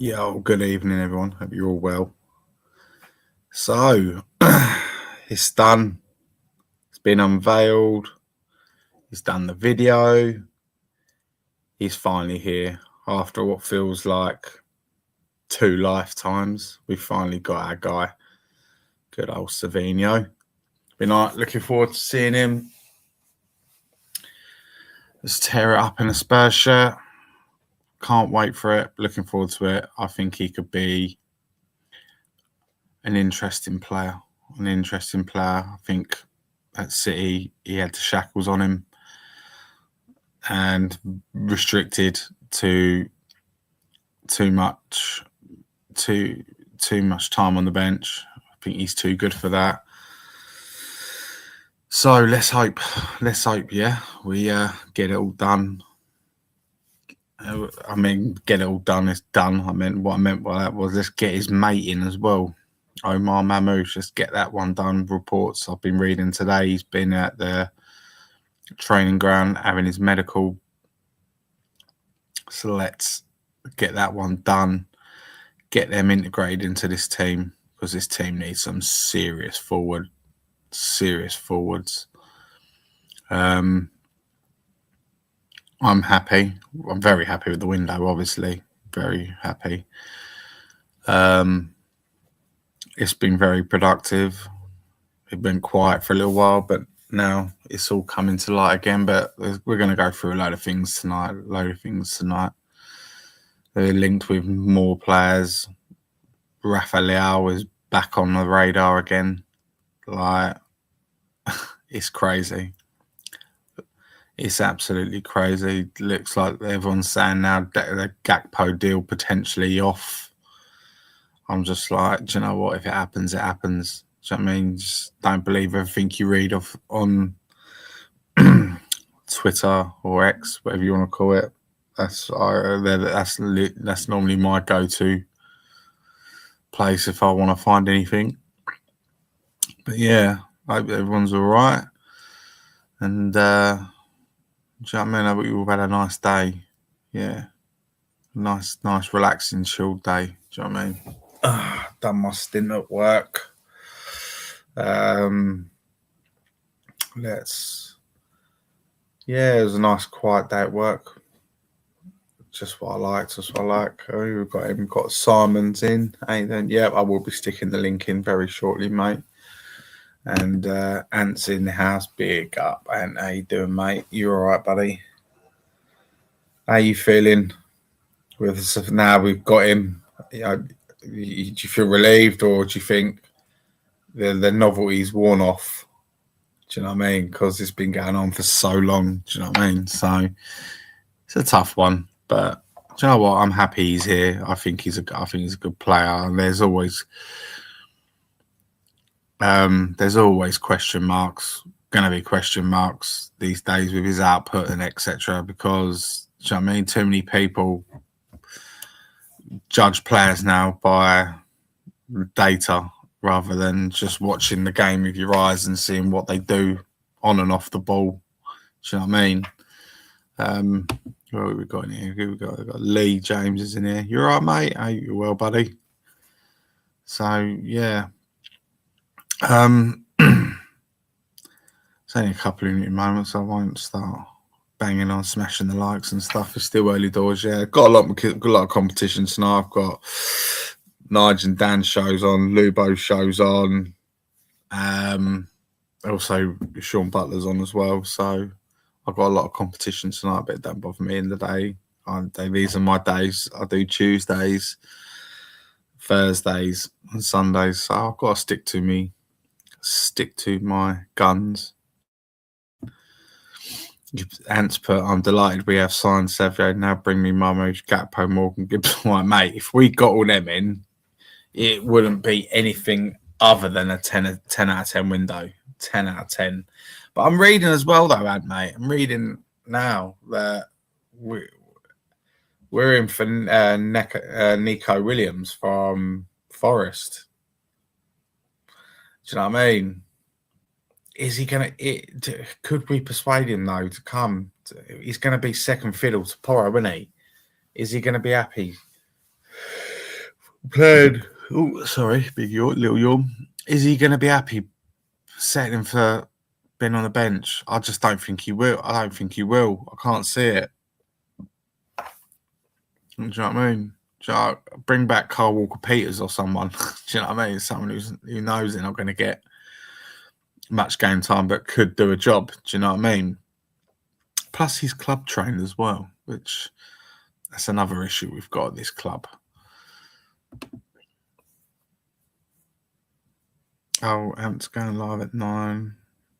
Yo, good evening, everyone. Hope you're all well. So, it's done. It's been unveiled. He's done the video. He's finally here after what feels like 2 lifetimes. We finally got our guy. Good old Savio. Been looking forward to seeing him. Let's tear it up in a Spurs shirt. Can't wait for it. Looking forward to it. I think he could be an interesting player. I think at City, he had the shackles on him and restricted to too much time on the bench. I think he's too good for that. So let's hope, yeah, we get it all done. I mean, get it all done is done. What I meant by that was let's get his mate in as well. Savio Marmoush, let's get that one done. Reports I've been reading today, he's been at the training ground having his medical. So let's get that one done. Get them integrated into this team because this team needs some serious forwards. I'm happy. I'm very happy with the window, obviously. Very happy. It's been very productive. It's been quiet for a little while, but now it's all coming to light again. But we're going to go through a load of things tonight. They're linked with more players. Rafael is back on the radar again. It's crazy. It's absolutely crazy. Looks like everyone's saying now that the Gakpo deal potentially off. I'm just like, do you know what? If it happens, it happens. Do you know what I mean? Just don't believe everything you read on Twitter or X, whatever you want to call it. That's normally my go-to place if I want to find anything. But yeah, I hope everyone's all right. And do you know what I mean? I hope you all had a nice day. Yeah, nice, relaxing, chilled day. Do you know what I mean? Done my stint at work. It was a nice quiet day at work. Just what I like. We've got Simon's in. Yeah, I will be sticking the link in very shortly, mate. And Ant's in the house. Big up, Ant. How you doing, mate? You all right, buddy? How you feeling with us now we've got him? Do you feel relieved, or do you think the novelty's worn off? Do you know what I mean? Because it's been going on for so long. Do you know what I mean? So it's a tough one, but do you know what? I'm happy he's here. I think he's a good player. And there's always question marks. Going to be question marks these days with his output and etc. Because do you know what I mean? Too many people judge players now by data rather than just watching the game with your eyes and seeing what they do on and off the ball. Do you know what I mean? What have we got in here? We've got Lee James is in here. You all right, mate? Are you well, buddy? So yeah. It's only a couple of moments. I won't start banging on, smashing the likes and stuff. It's still early doors. Yeah, got a lot of competition tonight. I've got Nigel and Dan shows on, Lubo shows on. Also Sean Butler's on as well. So I've got a lot of competition tonight, but it don't bother me in the day. These are my days. I do Tuesdays, Thursdays, and Sundays. So I've got to stick to my guns. Ants put, I'm delighted we have signed Savio. Now bring me Marmoush, Gakpo, Morgan, Gibbs. Like, mate, if we got all them in, it wouldn't be anything other than a 10 out of 10 window. 10 out of 10. But I'm reading as well, though, mate. I'm reading now that we're in for Nico Williams from Forest. Do you know what I mean? Is he going to... Could we persuade him, though, to come? He's going to be second fiddle to Porro, isn't he? Is he going to be happy? played. Oh, sorry, big yawn, little yawn. Is he going to be happy setting for being on the bench? I just don't think he will. I don't think he will. I can't see it. Do you know what I mean? Bring back Carl Walker Peters or someone. Do you know what I mean? Someone who knows they're not going to get much game time, but could do a job. Do you know what I mean? Plus, he's club trained as well, which that's another issue we've got at this club. Oh, Amp's going live at 9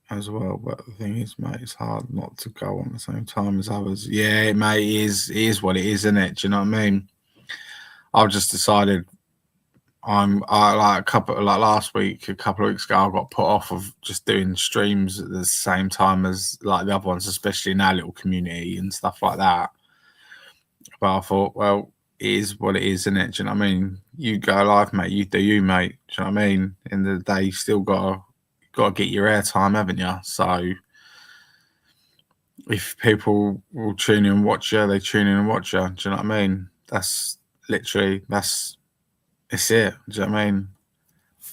as well, but the thing is, mate, it's hard not to go on the same time as others. Yeah, mate, it is what it is, isn't it? Do you know what I mean? I've just decided like last week, a couple of weeks ago, I got put off of just doing streams at the same time as like the other ones, especially in our little community and stuff like that. But I thought, well, it is what it is, isn't it? Do you know what I mean? You go live, mate. You do you, mate. Do you know what I mean? In the day, you still got to get your airtime, haven't you? So if people will tune in and watch you, they tune in and watch you. Do you know what I mean? That's literally it's it. Do you know what I mean?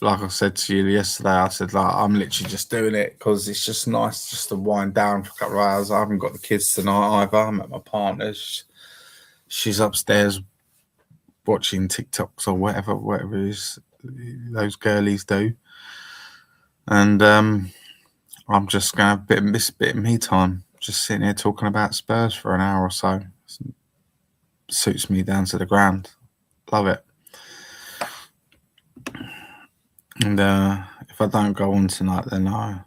Like I said to you yesterday, I said like I'm literally just doing it because it's just nice just to wind down for a couple of hours. I haven't got the kids tonight either. I'm at my partner's. She's upstairs watching TikToks or whatever it is those girlies do. And I'm just going to have a bit of me time, just sitting here talking about Spurs for an hour or so. Suits me down to the ground. Love it. And if I don't go on tonight, then I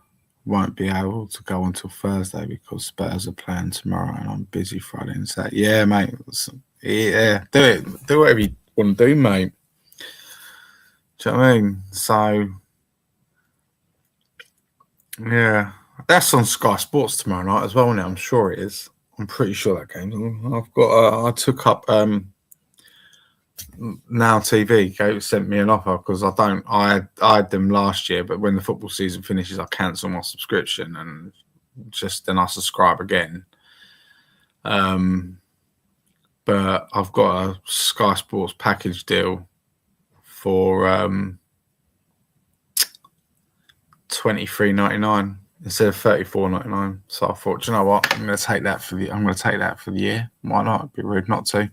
won't be able to go until Thursday because Spurs are playing tomorrow and I'm busy Friday and Saturday. Yeah, mate. Yeah, do it. Do whatever you want to do, mate. Do you know what I mean? So, yeah. That's on Sky Sports tomorrow night as well, now. I'm sure it is. I'm pretty sure that game's on. I've got. I took up Now TV sent me an offer because I had them last year, but when the football season finishes, I cancel my subscription and then I subscribe again. But I've got a Sky Sports package deal for $23.99 instead of $34.99. So I thought, do you know what? I'm going to take that for the year. Why not? It'd be rude not to.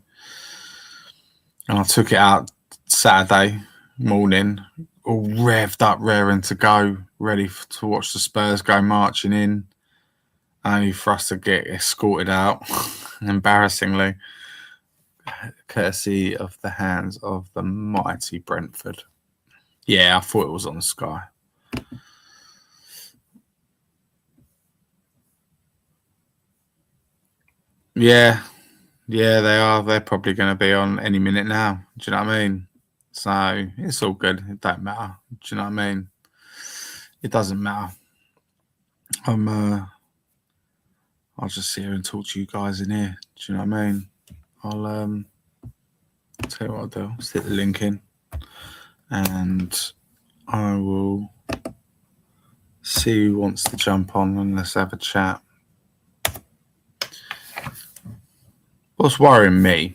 And I took it out Saturday morning, all revved up, raring to go, ready to watch the Spurs go marching in, only for us to get escorted out, embarrassingly, courtesy of the hands of the mighty Brentford. Yeah, I thought it was on Sky. Yeah, they are. They're probably going to be on any minute now. Do you know what I mean? So it's all good. It don't matter. Do you know what I mean? It doesn't matter. I'll just sit here and talk to you guys in here. Do you know what I mean? I'll tell you what I'll do. I'll stick the link in, and I will see who wants to jump on and let's have a chat. What's worrying me?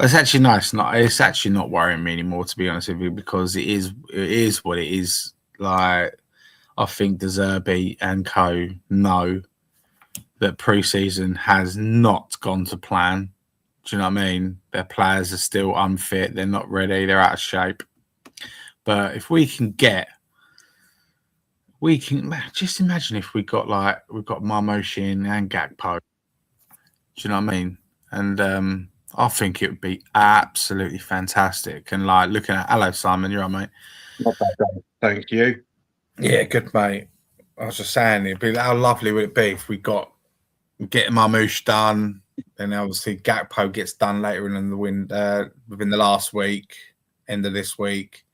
It's actually nice. It's actually not worrying me anymore, to be honest with you, because it is what it is. Like, I think De Zerbi and co know that pre-season has not gone to plan. Do you know what I mean? Their players are still unfit. They're not ready. They're out of shape. But if we can just imagine if we've got Marmoush in and Gakpo. Do you know what I mean? And I think it would be absolutely fantastic. And like looking at, hello Simon, you're right, mate. Not bad, thank you. Yeah, good, mate. I was just saying, how lovely would it be if we get Marmoush done, then obviously Gakpo gets done later in the within the last week, end of this week,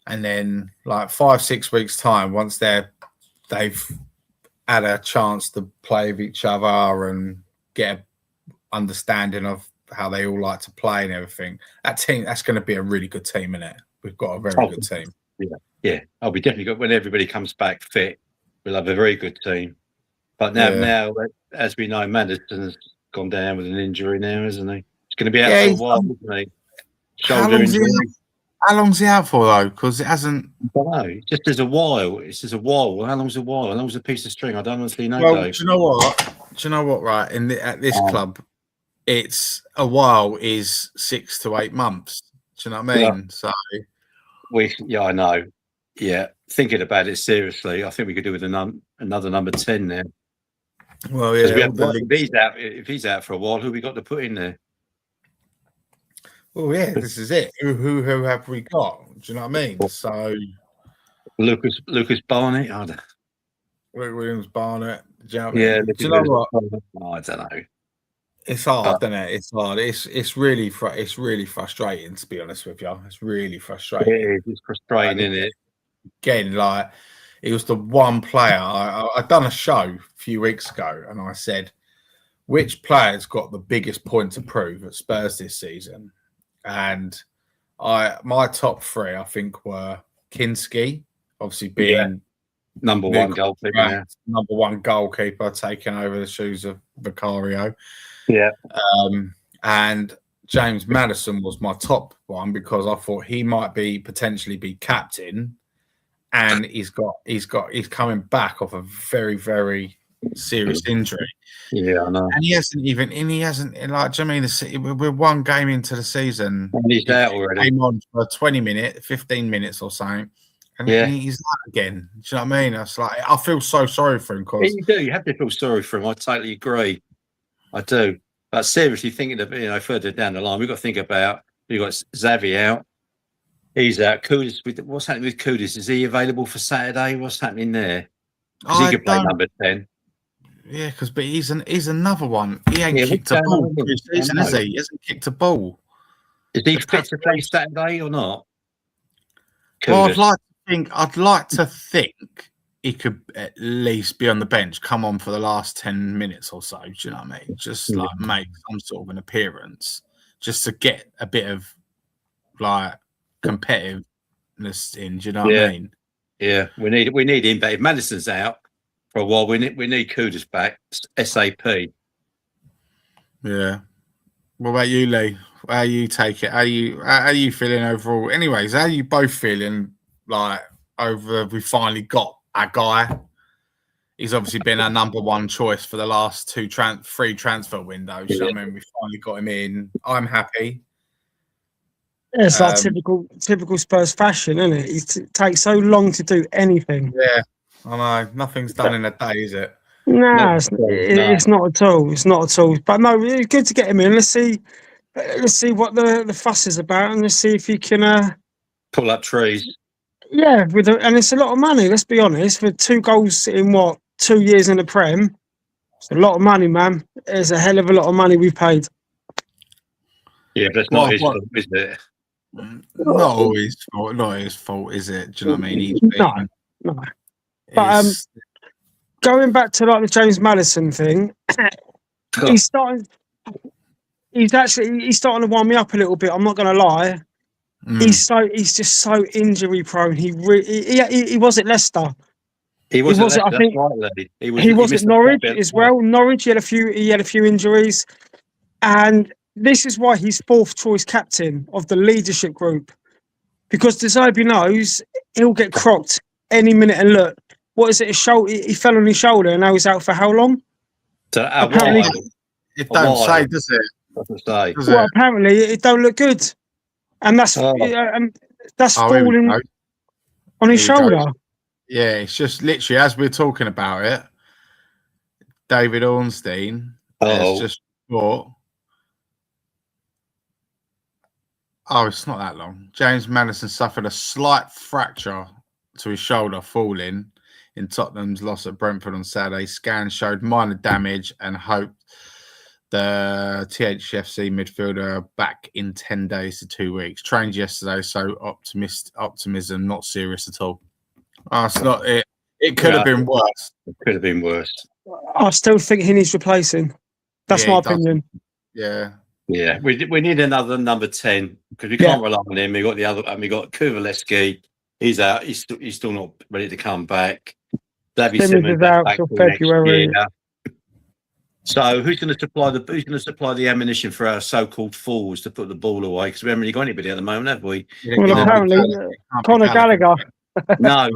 and then like 5-6 weeks time, once they've had a chance to play with each other and get an understanding of how they all like to play and everything, that's going to be a really good team, isn't it? We've got a very good team. Yeah. Oh, we definitely got, when everybody comes back fit, we'll have a very good team. But now, as we know, Maddison's gone down with an injury now, isn't he? He's going to be out for a while, isn't he? shoulder injury. How long's he out for though? Because it hasn't. I don't know. It's just as a while. It's just a while. How long's a while? How long's a piece of string? I don't honestly know. Well, Dave. do you know what? Do you know what? Right at this club, it's a while is 6 to 8 months. Do you know what I mean? So I know. Yeah, thinking about it seriously, I think we could do with another number 10 there. Well, yeah. If he's out for a while, who we got to put in there? Oh yeah, this is it. Who have we got? Do you know what I mean? So Lucas Barnett. Luke Williams, Barnett. Do you know what yeah. I mean? Do you know what? I don't know. It's hard, isn't it? It's hard. It's really frustrating, to be honest with you. It's really frustrating. It is. It's frustrating, isn't it? Again, like he was the one player. I done a show a few weeks ago, and I said, which player's got the biggest point to prove at Spurs this season? And my top three, I think, were Kinski, obviously being number one goalkeeper, taking over the shoes of Vicario. Yeah. And James Maddison was my top one because I thought he might potentially be captain, and he's coming back off a very, very serious injury. Yeah, I know. And he hasn't like, do you mean we're one game into the season. And he's out already. Came on for 15 minutes or something. And he's out again. Do you know what I mean? It's like I feel so sorry for him. Yeah, you do. You have to feel sorry for him. I totally agree. I do. But seriously, thinking of further down the line, we've got to think about you've got Xavi out. He's out. Kudus, what's happening with Kudus? Is he available for Saturday? What's happening there? Because he could play number 10. Yeah, but he's another one. He ain't kicked a ball this season, is he? He hasn't kicked a ball. Is he fit to play Saturday or not? Well, I'd like to think he could at least be on the bench, come on for the last 10 minutes or so. Do you know what I mean? Just like make some sort of an appearance, just to get a bit of like competitiveness in. Do you know what I mean? Yeah, we need him back. If Madison's out for a while, we need Kudus back. SAP. Yeah. What about you, Lee? How you take it? How you feeling overall? Anyways, how are you both feeling like over we finally got our guy? He's obviously been our number one choice for the last three transfer windows. Yeah. So, I mean, we finally got him in. I'm happy. Yeah, it's like typical Spurs fashion, isn't it? It takes so long to do anything. Yeah, I know. Nothing's done in a day, is it? No, it's not at all. It's not at all. But no, it's good to get him in. Let's see what the fuss is about, and let's see if he can pull up trees. Yeah, and it's a lot of money. Let's be honest. For 2 goals in 2 years in the Prem, it's a lot of money, man. It's a hell of a lot of money we paid. Yeah, but it's not his fault, is it? Not his fault, is it? Do you know what I mean? No. But going back to like the James Maddison thing, he's starting to wind me up a little bit. I'm not going to lie. He's just so injury prone. He was at Leicester. He was at Norwich as well. Norwich, he had a few injuries, and this is why he's 4th choice captain of the leadership group, because De Zerbi knows he'll get crocked any minute. And look, what is it? He fell on his shoulder, and now he's out for how long? Apparently, it don't say, does it? Doesn't say. Well, apparently it don't look good, and that's falling on his shoulder. Yeah, it's just literally as we're talking about it. David Ornstein has just thought. Oh, it's not that long. James Maddison suffered a slight fracture to his shoulder falling in Tottenham's loss at Brentford on Saturday. Scans showed minor damage and hoped the THFC midfielder back in 10 days to 2 weeks. Trained yesterday, so optimism, not serious at all. It's not it. It could have been worse. It could have been worse. I still think he needs replacing. That's my opinion. Yeah. Yeah, we need another number 10 because we can't rely on him. We got the other, and we got Kuvaleski. He's out. He's still not ready to come back. Davy Simmons is out till February. So who's going to supply the ammunition for our so-called fools to put the ball away? Because we haven't really got anybody at the moment, have we? Well, apparently, Conor Gallagher. No,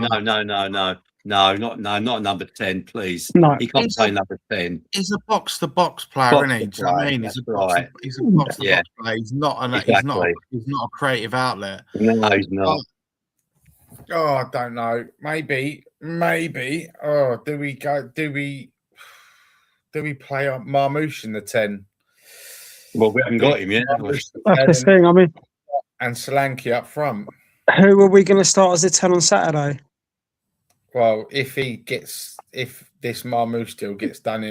not number 10, please. No, he can't play number 10. He's a box-to-box player, isn't he? Do you know what I mean? He's a box-to-box player. He's not a creative outlet. No, he's not. Oh, I don't know. Maybe. Oh, do we play up Marmoush in the 10? Well, we haven't got him yet. That's the thing. I mean, and Solanke up front. Who are we going to start as a 10 on Saturday? Well, if this Marmoush deal gets done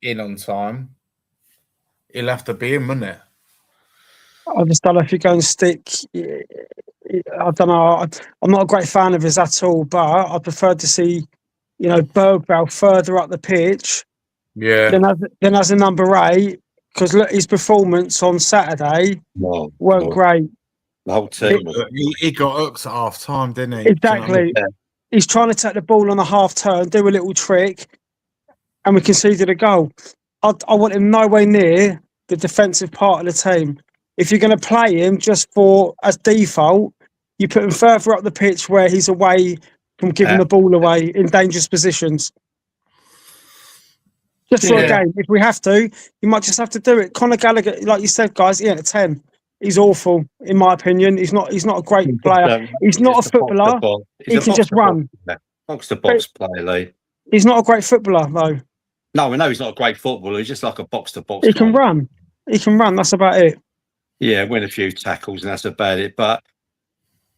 in on time, he'll have to be in, wouldn't it? I just don't know if you're going to stick. I don't know. I'm not a great fan of his at all, but I prefer to see, Bergvall further up the pitch. Yeah. Then as a number 8, because look, his performance on Saturday weren't great. The whole team. He got hooked at half time, didn't he? Exactly. He's trying to take the ball on a half turn, do a little trick, and we conceded a goal. I want him nowhere near the defensive part of the team. If you're going to play him just as default, you put him further up the pitch where he's away from giving the ball away in dangerous positions. Just for a game. If we have to, you might just have to do it. Conor Gallagher, like you said, guys, he ain't a 10. He's awful, in my opinion. He's not a great player. He's not a footballer. He can just run. Box-to-box player, Lee. He's not a great footballer, though. No, we know he's not a great footballer. He's just like a box-to-box. He can run. That's about it. Yeah, win a few tackles, and that's about it. But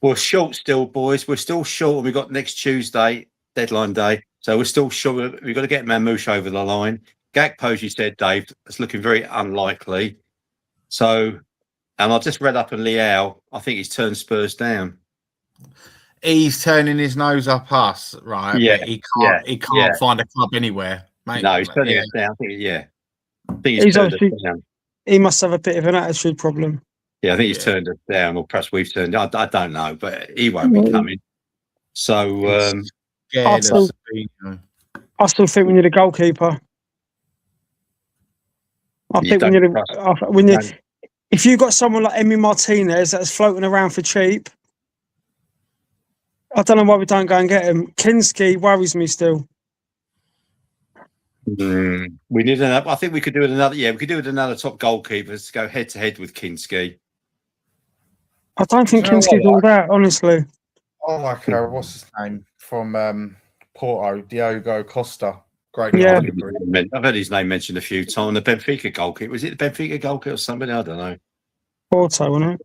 we're short still, boys. We're still short, and we've got next Tuesday, deadline day. So we're still short. We've got to get Marmoush over the line. Gakpo, as you said, Dave, it's looking very unlikely. So, and I just read up on Leao. I think he's turned Spurs down. He's turning his nose up us, right? Yeah. But he can't find a club anywhere, mate. No, he's turning us down. I think he's turned us down. He must have a bit of an attitude problem. Yeah, I think he's turned us down, or perhaps we've turned. I don't know, but he won't be coming. So I still think we need a goalkeeper. If you've got someone like Emi Martinez that's floating around for cheap, I don't know why we don't go and get him. Kinski worries me still. We need another. I think we could do it another. Yeah, we could do it another top goalkeeper to go head to head with Kinski. I don't think Kinski's all that, honestly. I like what's his name from Porto, Diogo Costa. Great. Yeah, I've heard his name mentioned a few times. The Benfica goalkeeper, was it the Benfica goalkeeper or somebody? I don't know. Porto, wasn't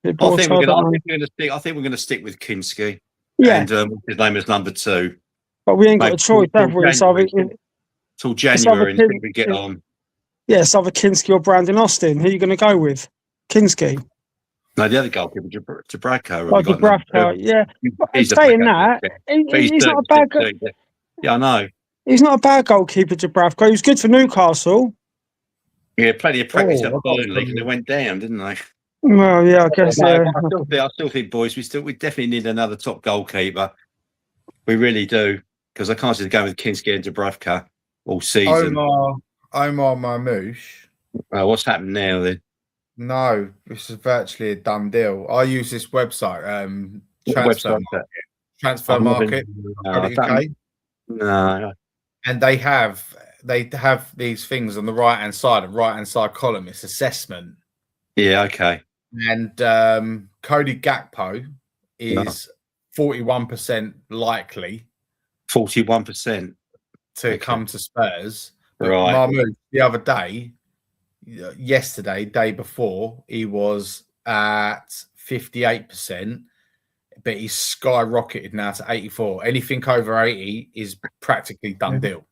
it? I think we're going to stick with Kinski. Yeah, and his name is number 2. But we ain't got a choice, have we? Till January, and we get on. Yeah, it's either Kinski or Brandon Austin. Who are you going to go with? Kinski. No, the other goalkeeper, Dubravka. Dubravka, yeah. He's saying that, he's not a bad goalkeeper. Yeah, I know. He's not a bad goalkeeper, Dubravka. He was good for Newcastle. Yeah, plenty of practice at Burnley, and they went down, didn't they? Well, yeah, I guess. I still think, boys, we definitely need another top goalkeeper. We really do, because I can't see going with Kinski and Dubravka all season. Omar Marmoush. What's happened now then? No, this is virtually a done deal. I use this website, Transfer Market. No. And they have these things on the right-hand side column. It's assessment. Yeah, okay. And Cody Gakpo is 41% likely. 41% to come to Spurs. But right. Marmoush, the other day, day before, he was at 58%, but he's skyrocketed now to 84. Anything over 80 is practically done deal.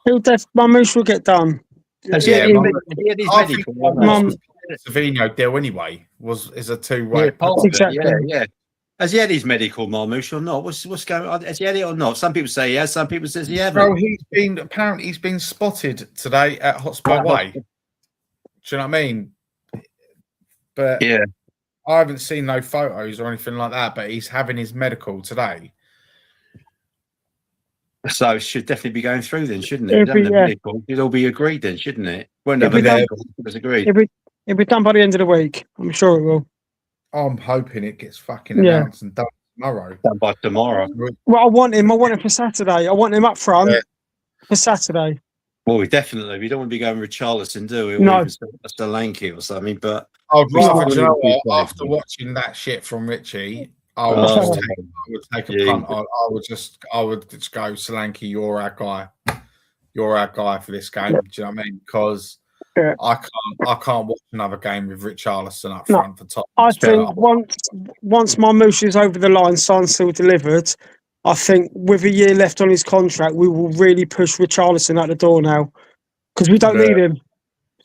Marmoush will get done. Savino deal anyway is a two-way. Yeah. Has he had his medical, Marmoush, or not? What's going on? Has he had it or not? Some people say he has. Some people say he hasn't. Well, he's been spotted today at Hotspur Way. Do you know what I mean? But yeah, I haven't seen no photos or anything like that. But he's having his medical today. So it should definitely be going through then, shouldn't it? It'd all be agreed then, shouldn't it? Won't have it was agreed. It'll be done by the end of the week. I'm sure it will. I'm hoping it gets fucking announced and done tomorrow. Done by tomorrow. Well, I want him for Saturday. I want him up front for Saturday. Well, we don't want to be going with Richarlison, do we? Or no. Even Solanke or something, but I'd rather, after watching that shit from Richie, I would take a punt. I would just go, Solanke, you're our guy. You're our guy for this game. Do you know what I mean? Because I can't watch another game with Richarlison up front for top. I think once Marmoush is over the line, signed, still delivered, I think with a year left on his contract, we will really push Richarlison out the door now because we don't need him.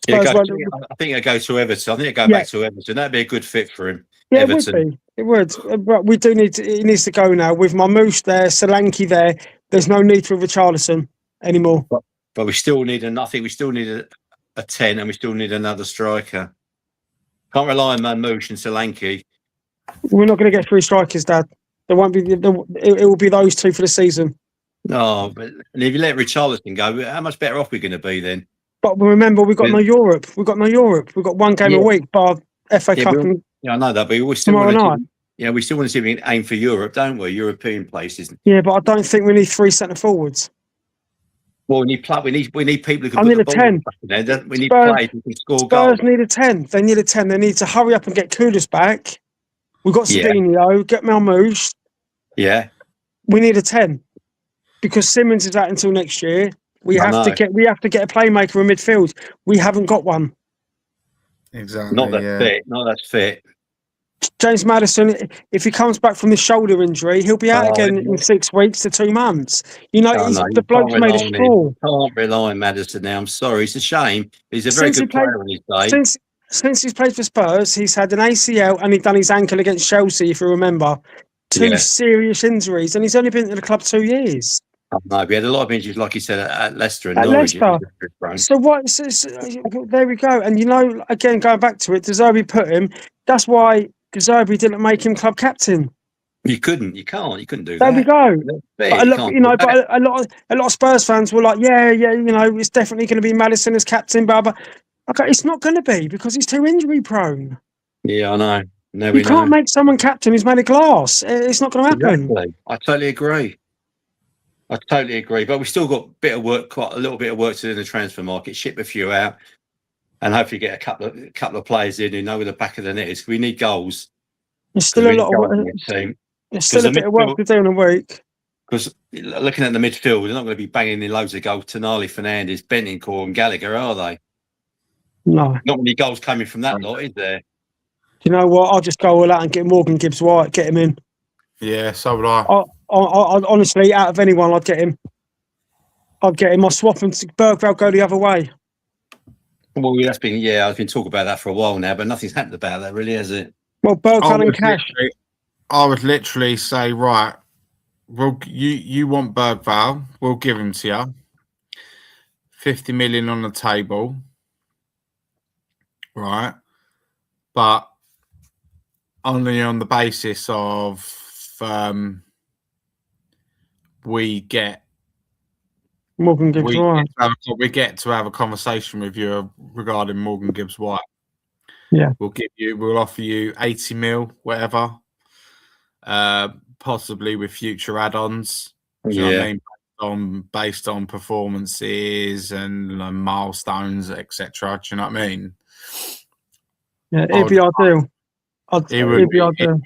I think I go to Everton. I think I go back to Everton. That'd be a good fit for him. Yeah, Everton. It would. But we do need. He needs to go now with Marmoush there, Solanke there. There's no need for Richarlison anymore. But we still need I think we still need a 10, and we still need another striker. Can't rely on Marmoush and Solanke. We're not going to get 3 strikers, Dad. There won't be. It will be those 2 for the season. No, but if you let Richarlison go, how much better off are we going to be then? But remember, we've got no Europe. We've got one game a week, bar FA Cup. I know that, but we still want to. We still want to see if we can aim for Europe, don't we? European places. Yeah, but I don't think we need 3 centre forwards. Well, we need people who can. I need a 10. We need players who can score goals. Spurs need a 10. They need a 10. They need to hurry up and get Kudus back. We've got Savio, get Marmoush. Yeah. We need a 10 because Simmons is out until next year. We have to get a playmaker in midfield. We haven't got one. Exactly. Not that's fit. James Maddison, if he comes back from the shoulder injury, he'll be out again in 6 weeks to 2 months. The bloke's made a straw. Can't rely on Maddison now. I'm sorry. It's a shame. He's a very good player on his day. Since he's played for Spurs, he's had an ACL and he's done his ankle against Chelsea, if you remember. 2 serious injuries, and he's only been to the club 2 years. No, we had a lot of injuries, like you said, at Leicester and Norwich. So what? There we go. And again, going back to it, De Zerbi put him. That's why De Zerbi didn't make him club captain. You couldn't. You couldn't do that. There we go. But a lot of Spurs fans were like, it's definitely going to be Maddison as captain. But okay, it's not going to be because he's too injury prone. Yeah, I know. You can't make someone captain who's made of glass. It's not going to happen. Exactly. I totally agree. But we've still got quite a little bit of work to do in the transfer market. Ship a few out, and hopefully get a couple of players in who know where the back of the net is. We need goals. There's still a lot of work. There's still a bit of work to do in a week. Because looking at the midfield, they're not going to be banging in loads of goals. Tonali, Fernandes, Bentancur, and Gallagher, are they? No. Not many goals coming from that lot, is there? Do you know what? I'll just go all out and get Morgan Gibbs-White, get him in. Yeah, so would I. I honestly, out of anyone, I'd get him. I'll swap and Bergvall go the other way. Well, I've been talking about that for a while now, but nothing's happened about that, really, has it? Well, Bergvall and Cash. I would literally say, right, you want Bergvall, we'll give him to you. 50 million on the table, right? But only on the basis of we get Morgan Gibbs-White. We get to have a conversation with you regarding Morgan Gibbs-White. Yeah, we'll offer you 80 mil, whatever, possibly with future add-ons. Do you know what I mean? Based on performances and milestones, etc. Do you know what I mean? Yeah, it'd be ideal. It'd be ideal.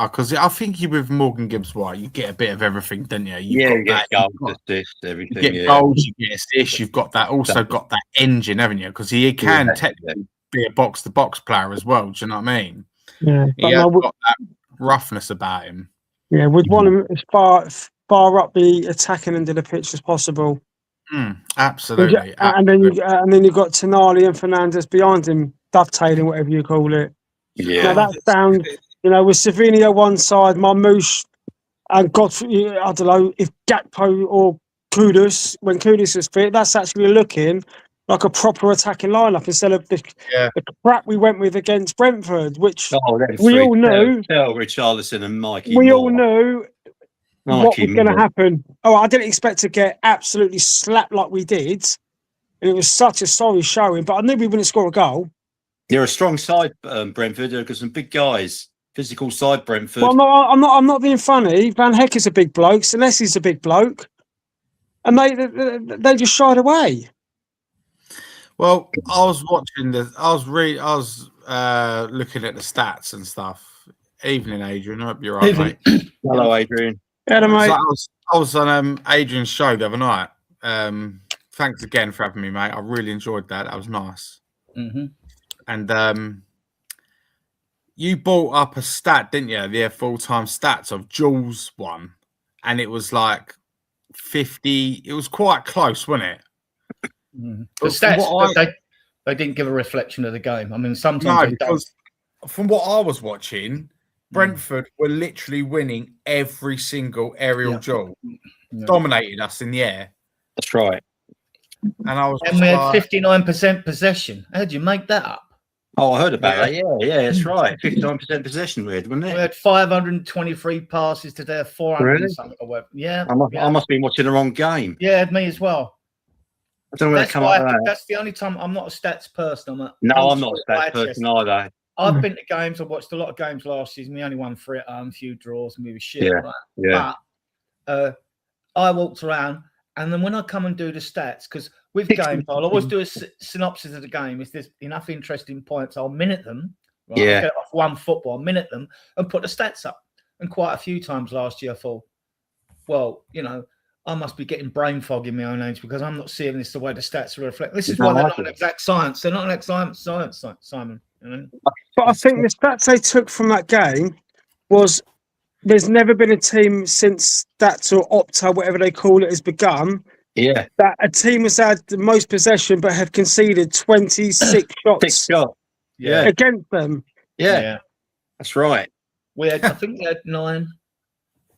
Because I think you with Morgan Gibbs-White, you get a bit of everything, don't you? You get goals, assists, everything. You get goals, you get assists. You've got that. Also got that engine, haven't you? Because he can technically be a box-to-box player as well. Do you know what I mean? Yeah, he has got that roughness about him. Yeah, we'd want him as far up the attacking end of the pitch as possible. Absolutely. And then you've got Tonali and Fernandes behind him, dovetailing, whatever you call it. Yeah, now that sounds, with Savino one side, Marmoush, and Godfrey, I don't know if Gakpo or Kudus, when Kudus is fit, that's actually looking like a proper attacking lineup instead of the crap we went with against Brentford, which we all knew. Tell Richarlison and Mikey. We all knew what was going to happen. Oh, I didn't expect to get absolutely slapped like we did. And it was such a sorry showing, but I knew we wouldn't score a goal. They're a strong side, Brentford. They've got some big guys. Physical side, Brentford. Well, I'm not being funny. Van Heck is a big bloke. Celeste's a big bloke. And they just shied away. Well, I was watching I was looking at the stats and stuff. Evening, Adrian. I hope you're right, mate. Hello, Adrian. Hello, mate. So I was on Adrian's show the other night. Thanks again for having me, mate. I really enjoyed that. That was nice. Mm-hmm. And you brought up a stat, didn't you? The full-time stats of Jules one, and it was like 50. It was quite close, wasn't it? Mm-hmm. The stats, they didn't give a reflection of the game. I mean, sometimes because from what I was watching, Brentford were literally winning every single aerial duel, dominated us in the air. That's right. And we had 59% possession. How'd you make that up? Oh, I heard about that. Yeah, that's right. 59% possession we had, wasn't it? We had 523 passes to their 400 and something. Yeah. I must be watching the wrong game. Yeah, me as well. I don't know where they come up with that. That's the only time I'm not a stats person. I'm not a stats person either. I've been to games. I watched a lot of games last season. We only won 3 at home, a few draws, and we were shit. Yeah, right? yeah. But I walked around, and then when I come and do the stats, because with games, I'll always do a synopsis of the game. If there's enough interesting points, I'll minute them. Right? Yeah. I'll get off one football, minute them, and put the stats up. And quite a few times last year, I thought, well, I must be getting brain fog in my own age because I'm not seeing this the way the stats reflect. This is why they're not an exact science. They're not an exact science, Simon. But I think the stats they took from that game was there's never been a team since Stats or Opta, whatever they call it, has begun. Yeah. That a team has had the most possession but have conceded 26 shots against them. Yeah. That's right. I think we had 9.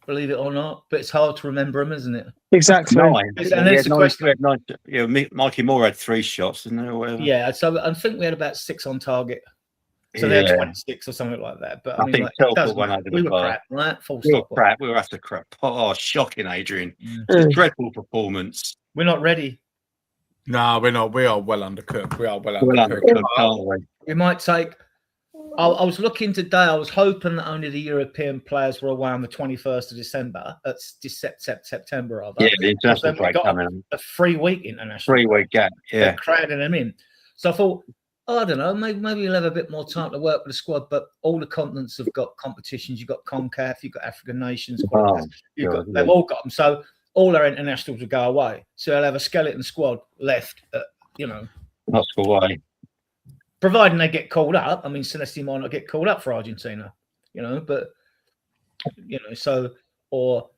Believe it or not, but it's hard to remember them, isn't it? Exactly. 9. And it's the question. Mikey Moore had 3 shots, didn't he? Or whatever. Yeah, so I think we had about 6 on target. So they had 26 or something like that. But I mean, we were crap, right? We were after crap. Oh, shocking, Adrian. Dreadful performance. We're not ready. No, we're not. We are well undercooked. Aren't we? We might take. I was looking today. I was hoping that only the European players were away on the 21st of December. That's September, rather. Yeah, the international break coming. A 3-week international. 3-week gap. Yeah, they're crowding them in. So I thought, I don't know, maybe we'll have a bit more time to work with the squad. But all the continents have got competitions. You've got CONCACAF, you've got African nations. They've all got them. So all our internationals will go away. So they'll have a skeleton squad left. Not away. Providing they get called up. I mean, Celeste might not get called up for Argentina, but, so we'll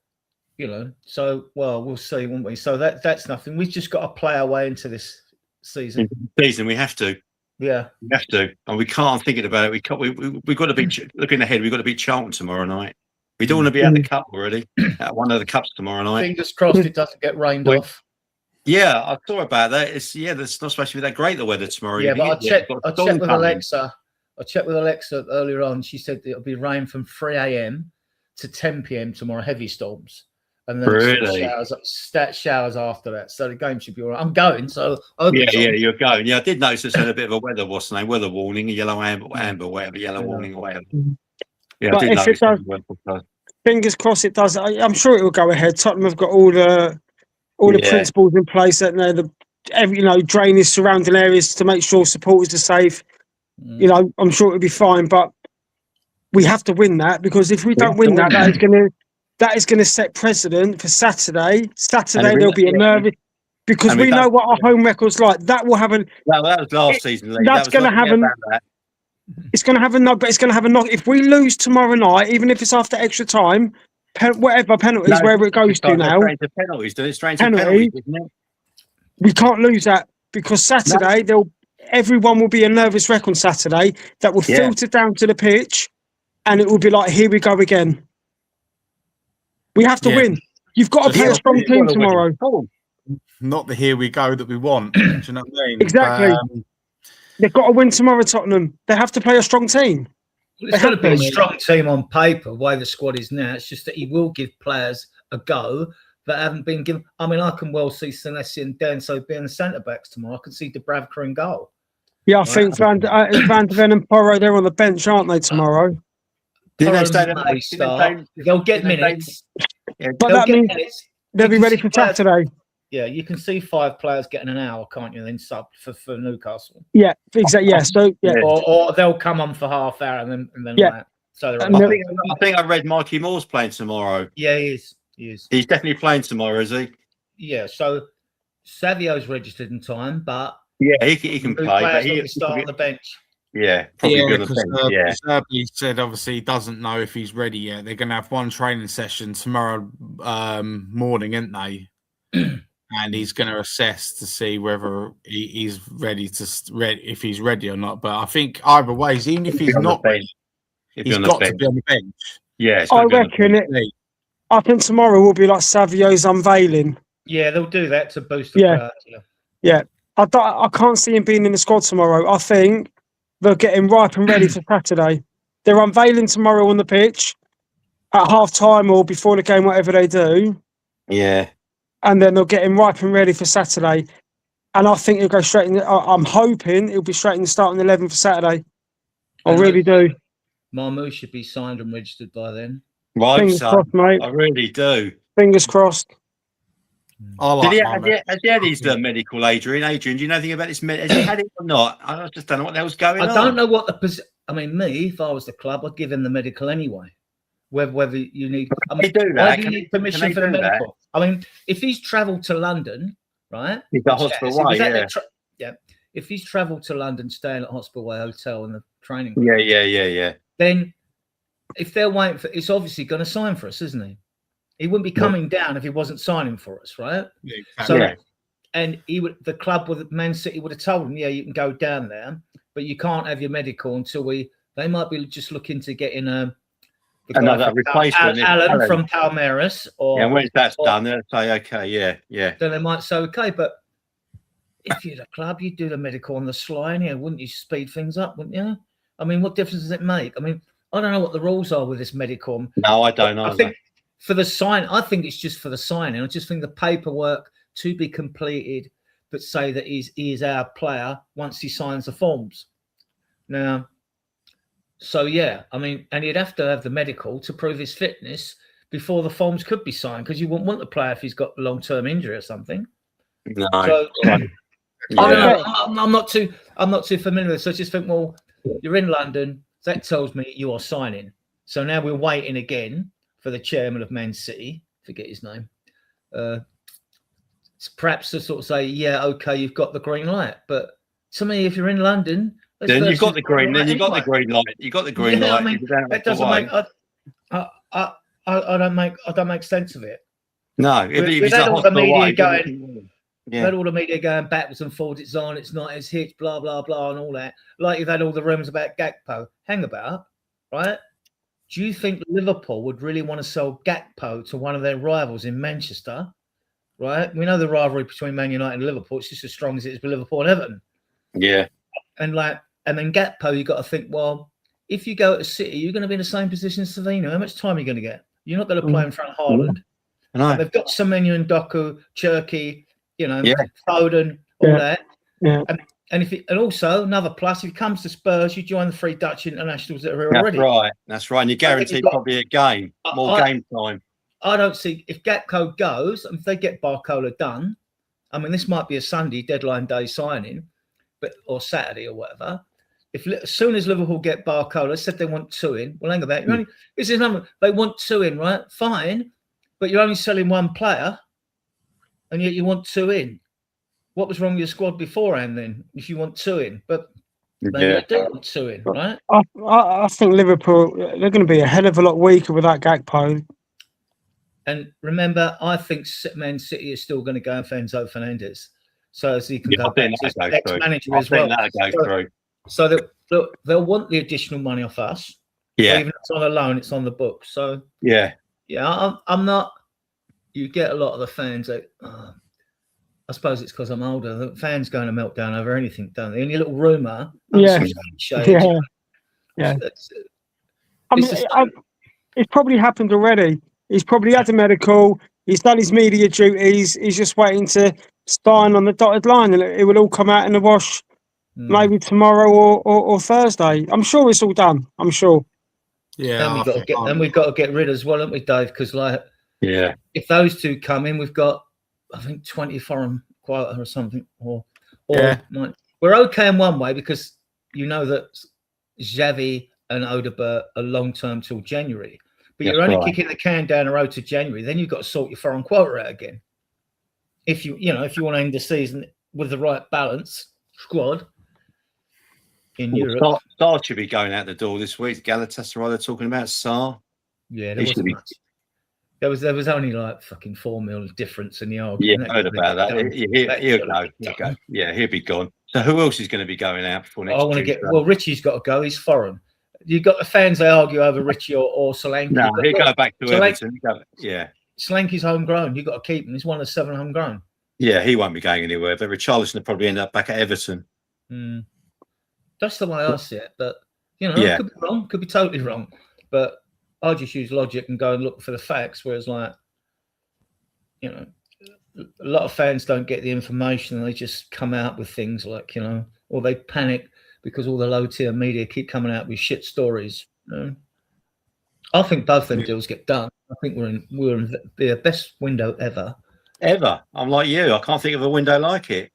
see, won't we? So that's nothing. We've just got to play our way into this season. We have to. Yeah. We have to. And we can't think about it. We've got to be looking ahead. We've got to beat Charlton tomorrow night. We don't want to be at the cup already, at one of the cups tomorrow night. Fingers crossed it doesn't get rained off. Yeah, I thought about that. It's not supposed to be that great, the weather tomorrow. Yeah, but I checked with Alexa. I checked with Alexa earlier on. She said it'll be rain from 3 a.m. to 10 p.m. tomorrow, heavy storms. And then showers after that. So the game should be all right. I'm going, so you're going. Yeah, I did notice it's had a bit of a weather warning, a yellow amber, whatever, yellow warning or whatever. Yeah, but I did notice. Fingers crossed it does. I'm sure it will go ahead. Tottenham have got all the principles in place that drainage surrounding areas to make sure supporters are safe. I'm sure it'll be fine, but we have to win that, because if we don't win that, that is going to set precedent for Saturday. There'll be a nervous, because we know what our home record's like. That will have that was last season. Lee. That's going to have it's going to have a knock, but it's going to have a knock. If we lose tomorrow night, even if it's after extra time, whatever penalties, wherever it goes to now, penalties, we can't lose that, because Saturday everyone will be a nervous wreck on Saturday. That will filter down to the pitch, and it will be like, here we go again. We have to win. You've got to play a strong team tomorrow. Not the here we go that we want. Do you know what I mean? Exactly. They've got to win tomorrow, Tottenham. They have to play a strong team. Well, it's got to be a strong team on paper, the way the squad is now. It's just that he will give players a go that haven't been given. I mean, I can well see Senesi and Denso being the centre backs tomorrow. I can see Dubravka in goal. Yeah, I think Van de Ven and Porro, they're on the bench, aren't they, tomorrow? They'll get minutes. But that means they'll be ready for Saturday. Yeah, you can see 5 players getting an hour, can't you? Then sub for Newcastle. Yeah, exactly. Yeah, so yeah, or they'll come on for half hour and then yeah. So I think I read Mikey Moore's playing tomorrow. Yeah, he is. He's definitely playing tomorrow, is he? Yeah. So Savio's registered in time, but he can play. But he'll start on the bench. Yeah, probably on the bench. Serbi said obviously he doesn't know if he's ready yet. They're going to have one training session tomorrow morning, aren't they? And he's going to assess to see whether he's ready if he's ready or not. But I think either ways, even if he's not ready, he's got to be on the bench. Yeah, I reckon it. I think tomorrow will be like Savio's unveiling. Yeah, they'll do that to boost the crowd. Yeah. I can't see him being in the squad tomorrow. I think they'll get him ripe and ready for Saturday. They're unveiling tomorrow on the pitch at half time or before the game, whatever they do. Yeah. And then they'll get him ripe and ready for Saturday. And I think he'll go straight in. I'm hoping he'll be straight in the starting 11 for Saturday. I really do. Marmoush should be signed and registered by then. Right, Fingers crossed, mate. I really do. Fingers crossed. Has he had his medical, Adrian? Adrian, do you know anything about this? Has he had it or not? I just don't know what the hell's going on. I don't know what the I mean, if I was the club, I'd give him the medical anyway. Whether you need, why do you need permission for the medical? I mean, if he's travelled to London, right? He's got Hospital Way, yeah. If he's travelled to London, staying at Hospital Way Hotel in the training room, yeah. Then, if they're waiting for, it's obviously going to sign for us, isn't he? He wouldn't be coming down if he wasn't signing for us, right? Yeah, exactly. And the club with Man City would have told him, yeah, you can go down there, but you can't have your medical until they might be just looking to get in another replacement. Alan from Palmeiras, and when that's done, they'll say, okay, yeah. Then they might say, okay, but if you're the club, you'd do the medical on the sly, wouldn't you? Speed things up, wouldn't you? I mean, what difference does it make? I mean, I don't know what the rules are with this medical. No, I don't know. I think for the sign, I think it's just for the signing. I just think the paperwork to be completed, but say that he is our player once he signs the forms. Now, so yeah, I mean, and he'd have to have the medical to prove his fitness before the forms could be signed, because you wouldn't want the player if he's got a long-term injury or something. No, so, I don't know. I'm not too familiar with it. So I just think, well, you're in London. That tells me you are signing. So now we're waiting again for the chairman of Man City, forget his name, perhaps to sort of say, yeah, okay, you've got the green light. But to me, if you're in London, then you've got the green. Then you've got the green light. You've got the green light. I mean, that doesn't make. I don't make sense of it. No, we've had all the media going. Yeah. Had all the media going backwards and forwards. It's on. It's not. It's hit. Blah blah blah, and all that. Like you've had all the rumours about Gakpo. Hang about, right? Do you think Liverpool would really want to sell Gakpo to one of their rivals in Manchester? Right? We know the rivalry between Man United and Liverpool. It's just as strong as it is with Liverpool and Everton. Yeah. And then Gakpo, you've got to think, well, if you go to City, you're going to be in the same position as Savino. How much time are you going to get? You're not going to play in front of Haaland. They've got Semenyo and Doku, Cherky, Foden, all that. Yeah. And also another plus, if he comes to Spurs, you join the 3 Dutch internationals that are here already. That's right. And you're guaranteed probably a game, more game time. I don't see if Gakpo goes, if they get Barcola done. I mean, this might be a Sunday deadline day signing, or Saturday or whatever. As soon as Liverpool get Barcola, said they want 2 in. Well, hang about. This is number. They want 2 in, right? Fine, but you're only selling 1 player, and yet you want 2 in. What was wrong with your squad beforehand then? If you want 2 in, but they do want 2 in, right? I think Liverpool, they're going to be a hell of a lot weaker without Gakpo. And remember, I think Man City is still going to go for Enzo Fernandez, so as he can go back to his ex-manager as well. So they'll want the additional money off us. Yeah, even if it's on a loan, it's on the book. So yeah. I'm not. You get a lot of the fans that. I suppose it's because I'm older. The fans going to melt down over anything, don't they? Any little rumour. Yeah. I mean, it's probably happened already. He's probably had a medical. He's done his media duties. He's just waiting to sign on the dotted line, and it will all come out in the wash maybe tomorrow or Thursday. I'm sure it's all done. I'm sure. Yeah, and we've got to get rid as well, haven't we, Dave? Because if those two come in, we've got I think 20 foreign quota or something. We're okay in one way because you know that Xavi and Odegaard are long term till January. But you're only kicking the can down the road to January. Then you've got to sort your foreign quota out again. If you want to end the season with the right balance squad in Europe. Sarr should be going out the door this week. Galatasaray, they're talking about Sarr. Yeah, there wasn't much. There was only like fucking 4 mil difference in the argument. Yeah, I heard about that. He'll go. Yeah, he'll be gone. So who else is going to be going out before next? Well, Richie's got to go. He's foreign. You've got the fans, they argue over Richie or Solanke. No, he'll go back to Everton. Solanke's homegrown. You've got to keep him. He's one of the 7 homegrown. Yeah, he won't be going anywhere. But Richarlison will probably end up back at Everton. That's the way I see it. But, I could be wrong. Could be totally wrong. But I just use logic and go and look for the facts. Whereas, a lot of fans don't get the information and they just come out with things like, or they panic because all the low-tier media keep coming out with shit stories. I think both them deals get done. I think we're in the best window ever. Ever? I'm like you. I can't think of a window like it.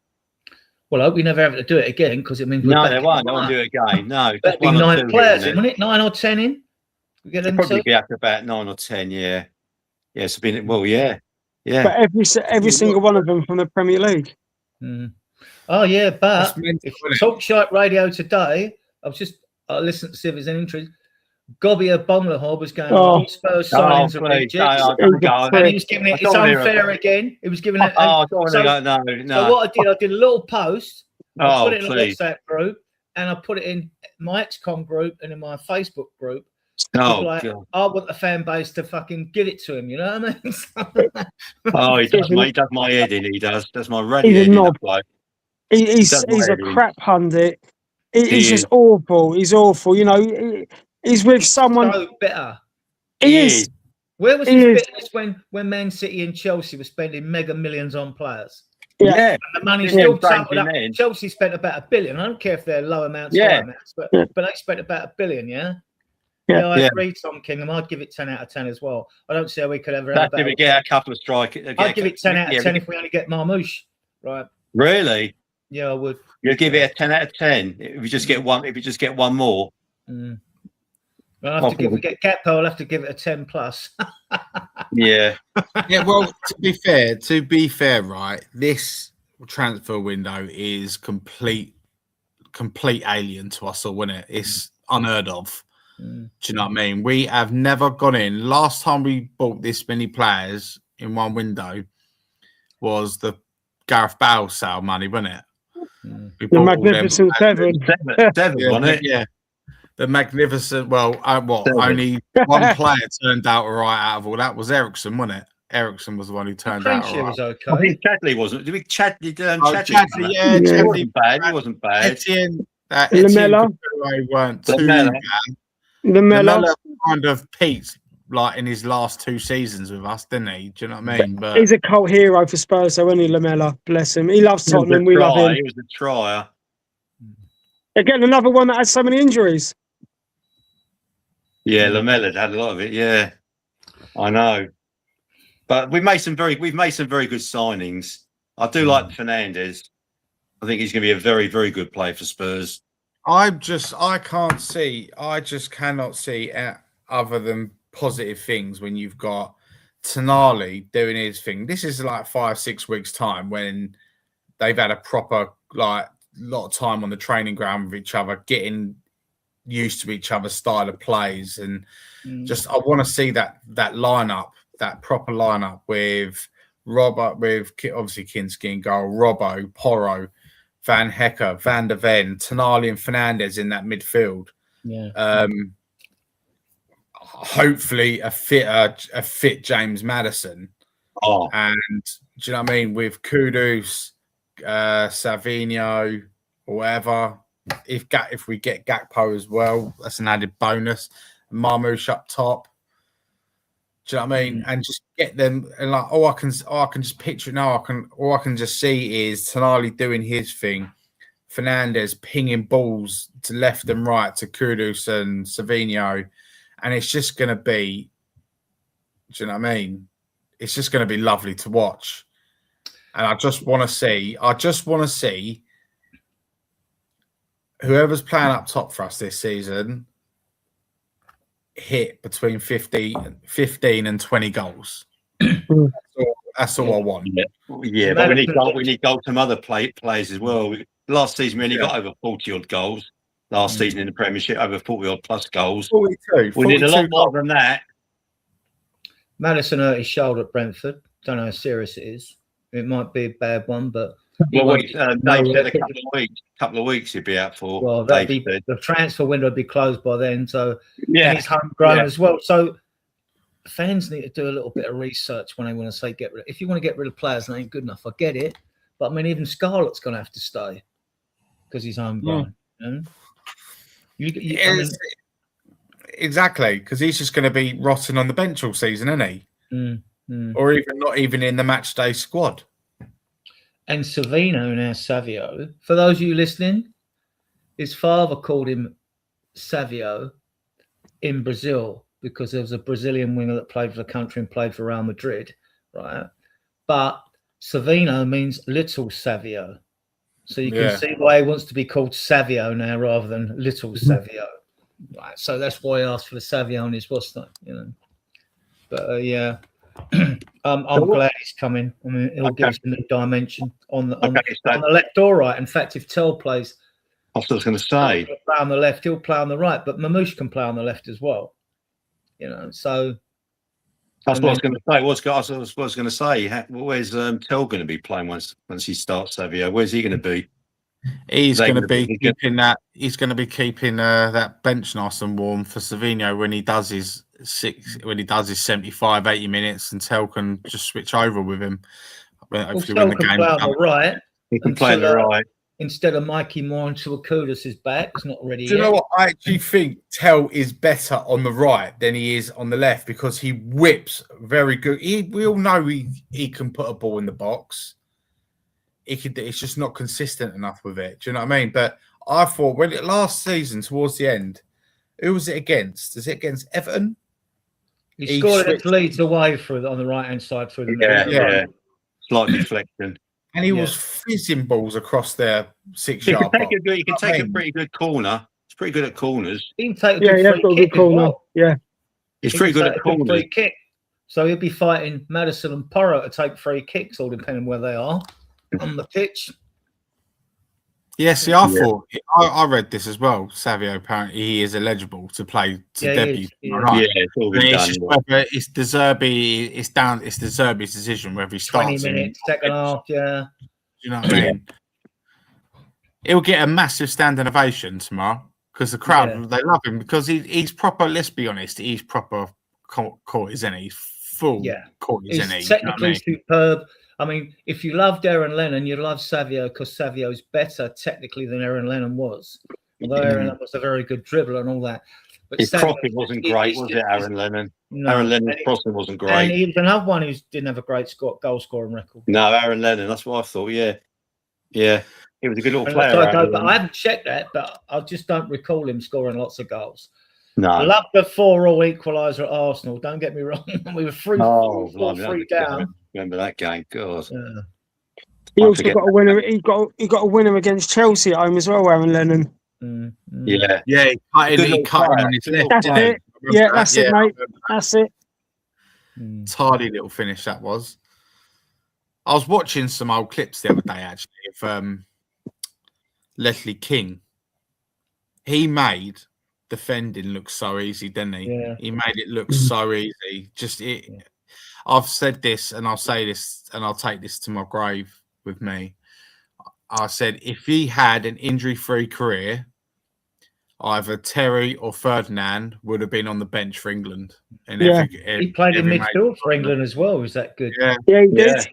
Well, I hope we never have to do it again because it means they won't. They won't do it again. No, that'd be 9 players, wouldn't it? 9 or 10 in. We get them probably be up to about 9 or 10. Yeah. Yeah. It's been yeah. But every single one of them from the Premier League. Oh yeah, but Talk Shite Radio today, I listened to see if there's any interest. Gobbia Bomlahob was going Spurs signings of Egypt, and he was giving it's unfair again. He was giving it. No. So what I did a little post. I put it in a WhatsApp group, and I put it in my ex-com group and in my Facebook group. I want the fan base to fucking give it to him. You know what I mean? He does my head in. He does. That's my radio. He's a crap pundit. He's just awful. He's awful. He's with someone. So bitter. He is. Where was his bitterness when Man City and Chelsea were spending mega millions on players? Yeah. And the money still totaled up. Chelsea spent about $1 billion. I don't care if they're low amounts, high amounts, but they spent about $1 billion. Yeah, I agree, Tom Kingham. I'd give it 10 out of 10 as well. I don't see how we could ever have a get a couple of strikers. I'd give it 10 out of 10 if we only get Marmoush. Right. Really? Yeah, I would. You'd give it a 10 out of 10 if you just get one more. Well, if we get Gakpo, I'll have to give it a 10 plus. Yeah. Well, to be fair, right? This transfer window is complete alien to us all, isn't it? It's unheard of. Do you know what I mean? We have never gone in. Last time we bought this many players in one window was the Gareth Bale sale money, wasn't it? The Magnificent Seven. Wasn't it? Yeah. The Magnificent. Well, only one player turned out right out of all that was Ericsson, wasn't it? Ericsson was the one who turned out right. Was okay. I think Chadley wasn't. Did we Chadley? Chadley, Chadley wasn't bad. He wasn't bad. Etienne Lamella weren't too bad. Lamella kind of peaked like in his last 2 seasons with us, didn't he? Do you know what I mean? But he's a cult hero for Spurs, so isn't he, Lamella? Bless him. He loves Tottenham. We love him. He was a trier. Again, another one that had so many injuries. Yeah, Lamella had a lot of it. Yeah, I know. But we've made some very good signings. I do like Fernandes. I think he's going to be a very, very good player for Spurs. I just cannot see other than positive things when you've got Tonali doing his thing. This is like 5-6 weeks time when they've had a proper lot of time on the training ground with each other, getting used to each other's style of plays, and just I want to see that lineup, that proper lineup with Robert, with obviously Kinski in goal, Robbo, Porro, Van Hecker, Van der Ven, Tonali and Fernandes in that midfield. Yeah. Hopefully a fit James Maddison. And do you know what I mean? With Kudus, Savino, whatever. If we get Gakpo as well, that's an added bonus. Marmoush up top. Do you know what I mean? And just get them, and like, I can just picture it now. All I can just see is Tonali doing his thing, Fernandes pinging balls to left and right to Kudus and Savino, and it's just going to be, do you know what I mean? It's just going to be lovely to watch, and I just want to see whoever's playing up top for us this season hit between 15 and 20 goals. That's all I want. Yeah, but we need goals from other players as well. Last season, we only got over 40-odd goals. Last season in the Premiership, over 40-odd plus goals. 42. We need a lot more than that. Madison hurt his shoulder at Brentford. Don't know how serious it is. It might be a bad one, but Dave said a couple of weeks he'd be out for. Well, the transfer window would be closed by then. So he's homegrown as well. So fans need to do a little bit of research when they want to say get rid. If you want to get rid of players, they ain't good enough. I get it, but I mean, even Scarlett's going to have to stay because he's homegrown. Exactly, because he's just going to be rotting on the bench all season, isn't he? Or even not even in the match day squad. And Savino, now Savio, for those of you listening, his father called him Savio in Brazil because there was a Brazilian winger that played for the country and played for Real Madrid, right? But Savino means little Savio. So you can see why he wants to be called Savio now rather than little Savio. Right. So that's why I asked for the Savio on his roster, you know. But I'm glad he's coming. I mean, it'll give us a new dimension on the left or right. In fact, if Tell plays, I was going to say, play on the left, he'll play on the right. But Marmoush can play on the left as well. You know, so that's what I was going to say. What I was going to say. Where's Tell going to be playing once he starts Savio? Where's he going to be? He's going to be keeping that. He's going to be keeping that bench nice and warm for Savino when he does his 75, 80 minutes, and Tell can just switch over with him. Hopefully, when the game play on the right, he can play on the right instead of Mikey Moore until Kudus is back. It's not ready. Do you know what? I actually think Tell is better on the right than he is on the left because he whips very good. We all know he can put a ball in the box. It's just not consistent enough with it. Do you know what I mean? But I thought last season towards the end, who was it against? Is it against Everton? He scored against Leeds away on the right hand side through the middle. Yeah. Slight deflection. And he was fizzing balls across their 6-yard box. He can take a pretty good corner. He's pretty good at corners. He can take a good corner. Well. Yeah. He's pretty good at corners. Free kick. So he'll be fighting Madison and Porro to take free kicks, all depending where they are on the pitch. Yeah, see, I read this as well. Savio, apparently, he is eligible to play debut. Right. It's De Zerbi's decision whether he starts 20 minutes, second half, Do you know what I mean? He'll get a massive standing ovation tomorrow because the crowd, they love him because he's proper, let's be honest, he's proper court, isn't he? He's full court, isn't he? He's technically superb. I mean, if you loved Aaron Lennon, you love Savio because Savio's better technically than Aaron Lennon was. Although Aaron Lennon was a very good dribbler and all that. But his crossing wasn't great, was it, Aaron Lennon? No. Aaron Lennon's crossing wasn't great. And he was another one who didn't have a great goal scoring record. No, Aaron Lennon, that's what I thought, yeah. Yeah, he was a good little player. I haven't checked that, but I just don't recall him scoring lots of goals. No. I love the 4-4 equaliser at Arsenal, don't get me wrong. We were 3 down. Remember that game? God. Yeah. He also got a winner. He got a winner against Chelsea at home as well, Aaron Lennon. Yeah. He cut him on his left. That's it. Yeah, that's it, mate. That's it. Tardy little finish that was. I was watching some old clips the other day actually of Leslie King. He made defending look so easy, didn't he? Yeah. He made it look so easy. I've said this and I'll say this and I'll take this to my grave with me. I said if he had an injury-free career, either Terry or Ferdinand would have been on the bench for England. And he played in midfield for England as well. Was that good? Yeah, he did.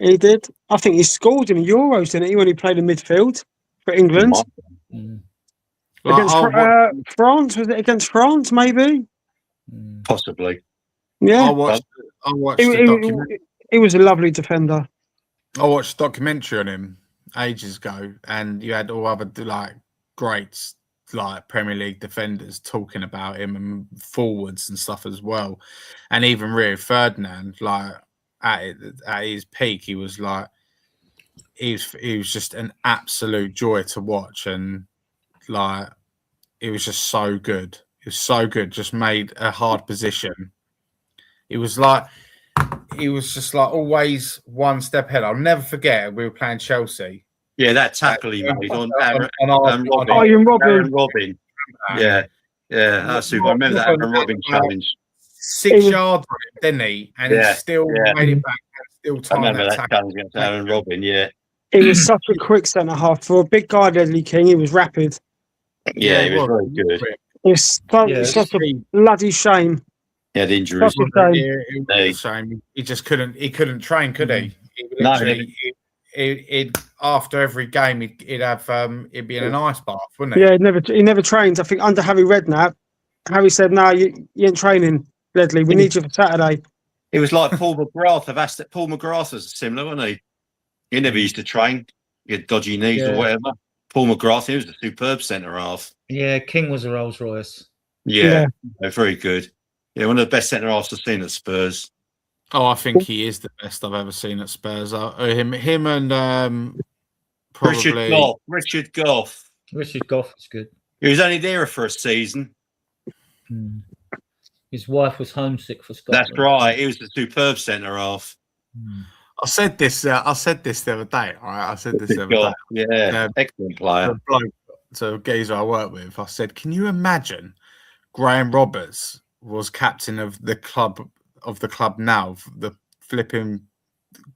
He did. I think he scored in Euros, didn't he, when he played in midfield for England? Against France? Was it against France, maybe? Possibly. Yeah, I watched the documentary. He was a lovely defender. I watched a documentary on him ages ago, and you had all other like greats, like Premier League defenders, talking about him and forwards and stuff as well, and even Rio Ferdinand, like at his peak, he was like he was just an absolute joy to watch, and like it was just so good. It was so good. Just made a hard position. It was like. He was just like always one step ahead. I'll never forget. We were playing Chelsea. Yeah, that tackle he made on Robin. Yeah. That's super. I remember that Aaron Robin challenge. 6 yards on him, didn't he? And he still made it back. And still I remember that challenge against Aaron Robin. Yeah. He was such a quick centre half for a big guy, Ledley King. He was rapid. Yeah, he was very good. It's such a bloody shame. He had injuries. It was a shame. He just couldn't. He couldn't train, could he? He'd after every game, he'd have it'd be in an ice bath, wouldn't he? Yeah, he never trained. I think under Harry Redknapp, Harry said, "No, you ain't training, Ledley. We need you for Saturday." It was like Paul McGrath of Aston. Paul McGrath was similar, wasn't he? He never used to train. He had dodgy knees or whatever. Paul McGrath, he was a superb centre half. Yeah, King was a Rolls Royce. Yeah, very good. Yeah, one of the best centre halves I've seen at Spurs. Oh, I think he is the best I've ever seen at Spurs. Him and probably Richard Goff. Richard Goff was good. He was only there for a season. His wife was homesick for Scotland. That's right. He was a superb centre half. I said this the other day. All right, I said this the other day. Yeah, excellent player. So geezer I work with, I said, can you imagine Graham Roberts was captain of the club now, the flipping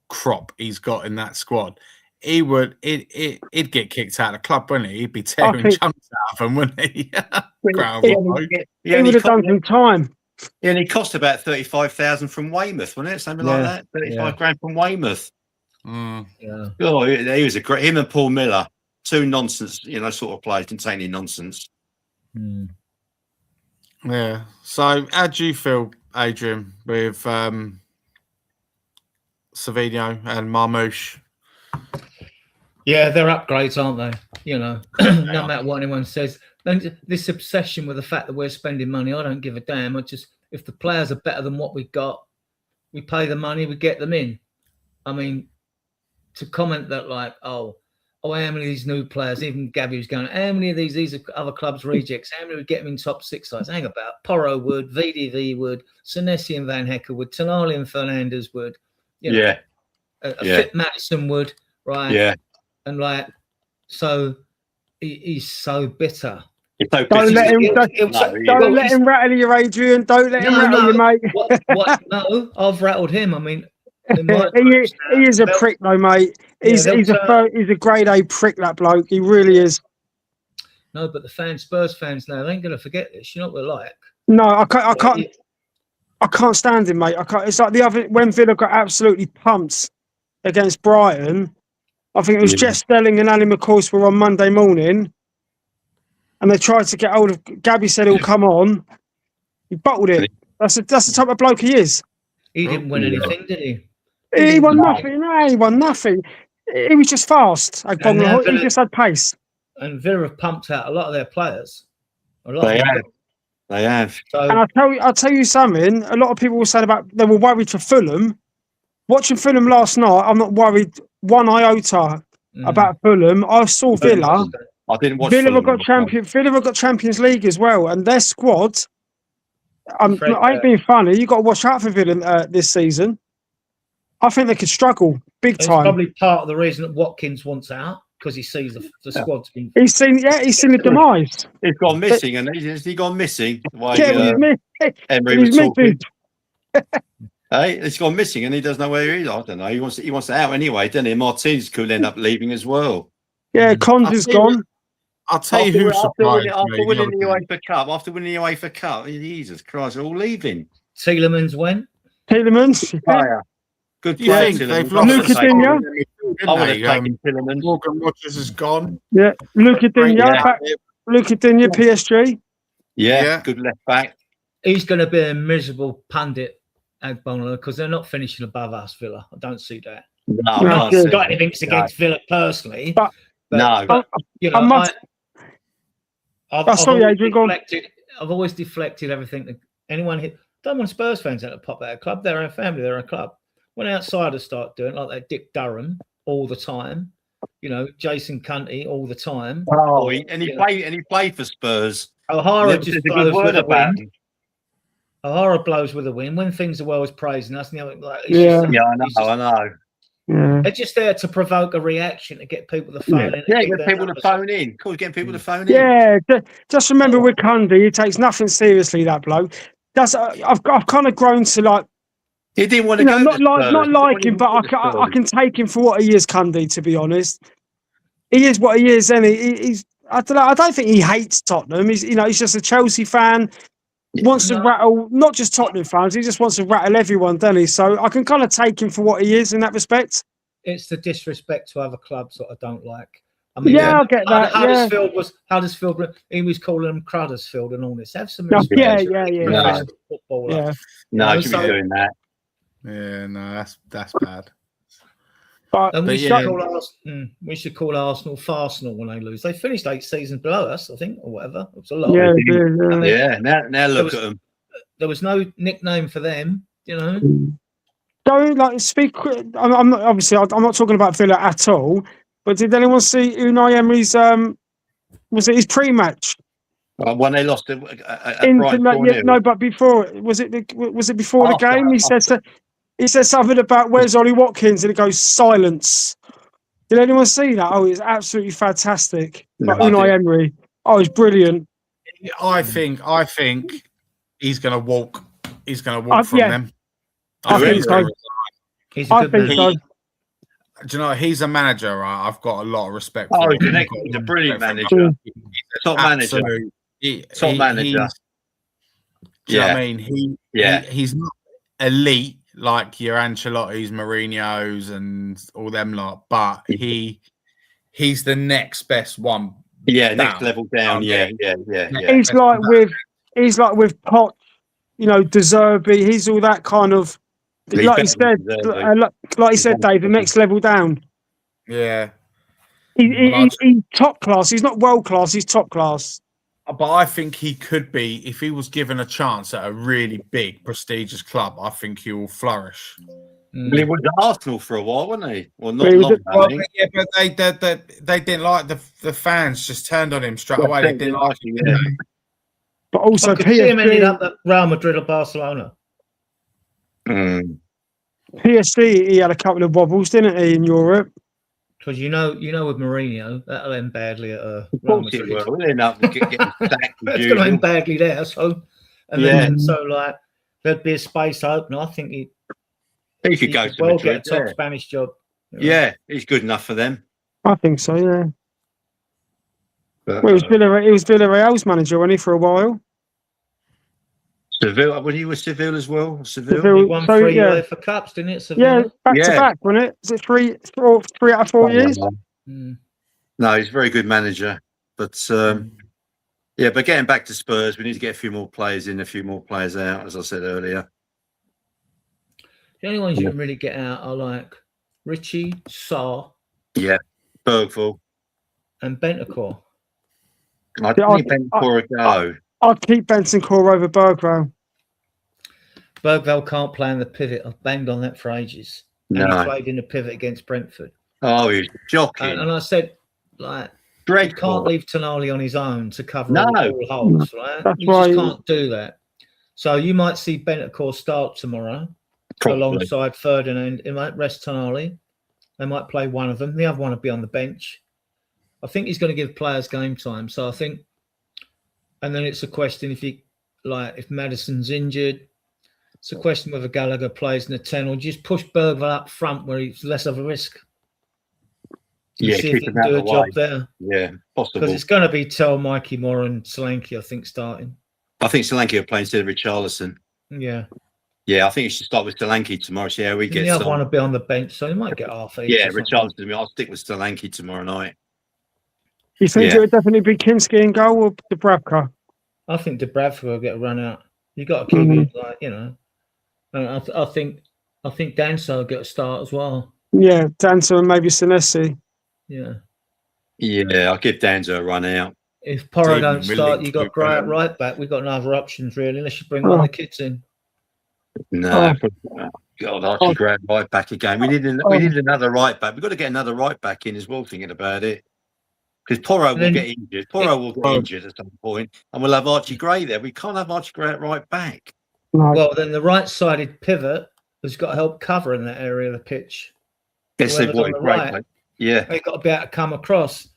crop he's got in that squad? He'd get kicked out of the club, wouldn't he? He'd be tearing chunks out of them, wouldn't he? He would have done some time. Yeah, and he cost about 35,000 from Weymouth, wasn't it? Something like that. 35 grand from Weymouth. Yeah. Oh, he was a great. Him and Paul Miller, two nonsense, sort of players. Didn't take any nonsense. Yeah. So, how do you feel, Adrian, with Savino and Marmoush? Yeah, they're upgrades, aren't they? No matter what anyone says. This obsession with the fact that we're spending money, I don't give a damn. If the players are better than what we've got, we pay the money, we get them in. I mean, to comment that like, how many of these new players, even Gabby was going, how many of these are other clubs' rejects? How many would get them in top six sides? Hang about. Porro would, VDV would, Senesi and Van Hecker would, Tonali and Fernandez would. A fit Madison would, right? Yeah. And like, so he's so bitter. Don't let him rattle you, Adrian. Don't let him rattle you, mate. No, I've rattled him. I mean, he is a prick, though, mate. He's a grade A prick, that bloke. He really is. No, but the Spurs fans now, they ain't gonna forget this. You know what we're like. No, I can't stand him, mate. It's like the other when Villa got absolutely pumped against Brighton. I think it was Jeff Stelling and Ali McCoy were on Monday morning, and they tried to get hold of. Gabby said he'll come on. He bottled it. That's the type of bloke he is. He didn't win anything, did he? He won nothing. No, he won nothing. He was just fast. He just had pace. And Villa have pumped out a lot of their players. They have. So, and I'll tell you something. A lot of people were saying about they were worried for Fulham. Watching Fulham last night, I'm not worried one iota about Fulham. I saw Villa. I didn't watch Villa have got Champions League as well, and their squad. I ain't being funny. You got to watch out for Villa this season. I think they could struggle big time. It's probably part of the reason that Watkins wants out because he sees the squad's been. He's seen the demise. He's gone missing, and has he gone missing? Emery was talking. Hey, he's gone missing, and he doesn't know where he is. I don't know. He wants out anyway, doesn't he? Martinez could end up leaving as well. Yeah, Cons is gone. I'll tell you who surprised me. After winning the UEFA Cup, Jesus Christ, they're all leaving. Tielemans went. Tielemans. Good player. They've lost Luka Digne. I would have taken Tielemans. Morgan Rogers is gone. Yeah, Luka Digne. Luka Digne, PSG. Yeah, good left back. He's going to be a miserable pundit Agbola, because they're not finishing above us, Villa. I don't see that. No, I've not good. got anything against Villa personally, but you know, I've always deflected everything. That anyone hit. Don't want Spurs fans that pop out of club. They're a family. They're a club. When outsiders start doing like that, Dick Durham all the time. You know, Jason Cunty all the time. Oh, he played for Spurs. O'Hara just blows with a win. O'Hara blows with a win when things are always praising us. And I know. Yeah. They're just there to provoke a reaction to get people to phone in. Yeah, get people to phone in. Cool, getting people to phone in. Yeah, just remember with Cundy, he takes nothing seriously. That bloke. I've kind of grown to like. He didn't want to go. Not like him, but I can take him for what he is, Cundy. To be honest, he is what he is, and he's. I don't know. I don't think he hates Tottenham. He's just a Chelsea fan. Wants to rattle not just Tottenham fans. He just wants to rattle everyone, doesn't he? So I can kind of take him for what he is in that respect. It's the disrespect to other clubs that I don't like. I mean, I get that. Huddersfield. He was calling them Cruddersfield and all this. Have some respect. Yeah. Footballer. No, I should be doing that. Yeah, no, that's bad. And we should call Arsenal Farsenal when they lose. They finished 8 seasons below us, I think, or whatever. It was a lot. Yeah. Now look at them. There was no nickname for them, you know. Don't speak. I'm not obviously. I'm not talking about Villa at all. But did anyone see Unai Emery's? Was it his pre-match? When they lost at Brighton? No, but before was it before the game? He said something about where's Ollie Watkins, and it goes silence. Did anyone see that? Oh, it's absolutely fantastic. Unai Emery. Oh, it's brilliant. I think he's going to walk. He's going to walk from them. I think so. He's a good manager. Do you know he's a manager? Right? I've got a lot of respect for him. He's a brilliant manager. Top manager. Top manager. Do you know what I mean? He's not elite like your Ancelotti's, Mourinho's, and all them lot, but he's the next best one. Yeah, next level down. Yeah. He's like with Poch, De Zerbi. He's all that kind of. Like he said, Dave, the next level down. Yeah. He's top class. He's not world class. He's top class. But I think he could be, if he was given a chance at a really big, prestigious club, I think he will flourish. Well, he was at Arsenal for a while, wasn't he? Well, not long. Yeah, but they didn't like the fans just turned on him straight away. They didn't like him. Yeah. But also, I could see him ending up at Real Madrid or Barcelona. PSG, he had a couple of wobbles, didn't he, in Europe? Because with Mourinho, that'll end badly at Real Madrid. We'll end up getting sacked. It's going to end badly there. So, there'd be a space open. I think he could go to Madrid. Get a top Spanish job. Yeah, he's good enough for them. I think so. Yeah. But, he was Villarreal's manager, wasn't he, for a while? Seville, when he was Seville as well. Seville he won 3 UEFA Cups, didn't it? Seville? Yeah, back to back, wasn't it? Is it 3 out of 4 years? No, he's a very good manager. But but getting back to Spurs, we need to get a few more players in, a few more players out, as I said earlier. The only ones you can really get out are like Richie, Sarr, Bergvall, and Bentancur. I think Bentancur a go. I'd keep Bentancur over Bergvall. Bergvall can't play in the pivot. I've banged on that for ages. And he played in the pivot against Brentford. Oh, he's shocking. And I said, you can't leave Tonali on his own to cover all holes, right? You just can't do that. So you might see Bentancur start tomorrow alongside Ferdinand. It might rest Tonali. They might play one of them. The other one will be on the bench. I think he's going to give players game time. So I think. And then it's a question if Maddison's injured, it's a question whether Gallagher plays in the 10 or just push Bergvall up front where he's less of a risk. See if he can do a job there. Yeah, possible. Because it's going to be Mikey Moore and Solanke, I think, starting. I think Solanke will play instead of Richarlison. Yeah. Yeah, I think you should start with Solanke tomorrow. See how he gets on. The other one will be on the bench, so he might get half each. Yeah, Richarlison. I'll stick with Solanke tomorrow night. You think it would definitely be Kinski in goal or Dubravka? I think Dubravka will get a run out. You got to keep it I think Danso will get a start as well. Yeah, Danso and maybe Senesi. Yeah. Yeah, I'll give Danzo a run out. If Porro don't start, you got Gray at right back. We've got no other options really, unless you bring one of the kids in. No, God, Archie Gray right back again. We need another right back. We've got to get another right back in as well. Thinking about it, because Porro will get injured. Porro will get injured at some point, and we'll have Archie Gray there. We can't have Archie Gray at right back. No. Well, then the right-sided pivot has got to help cover in that area of the pitch. Yes, they've got right. Yeah, they've got to be able to come across.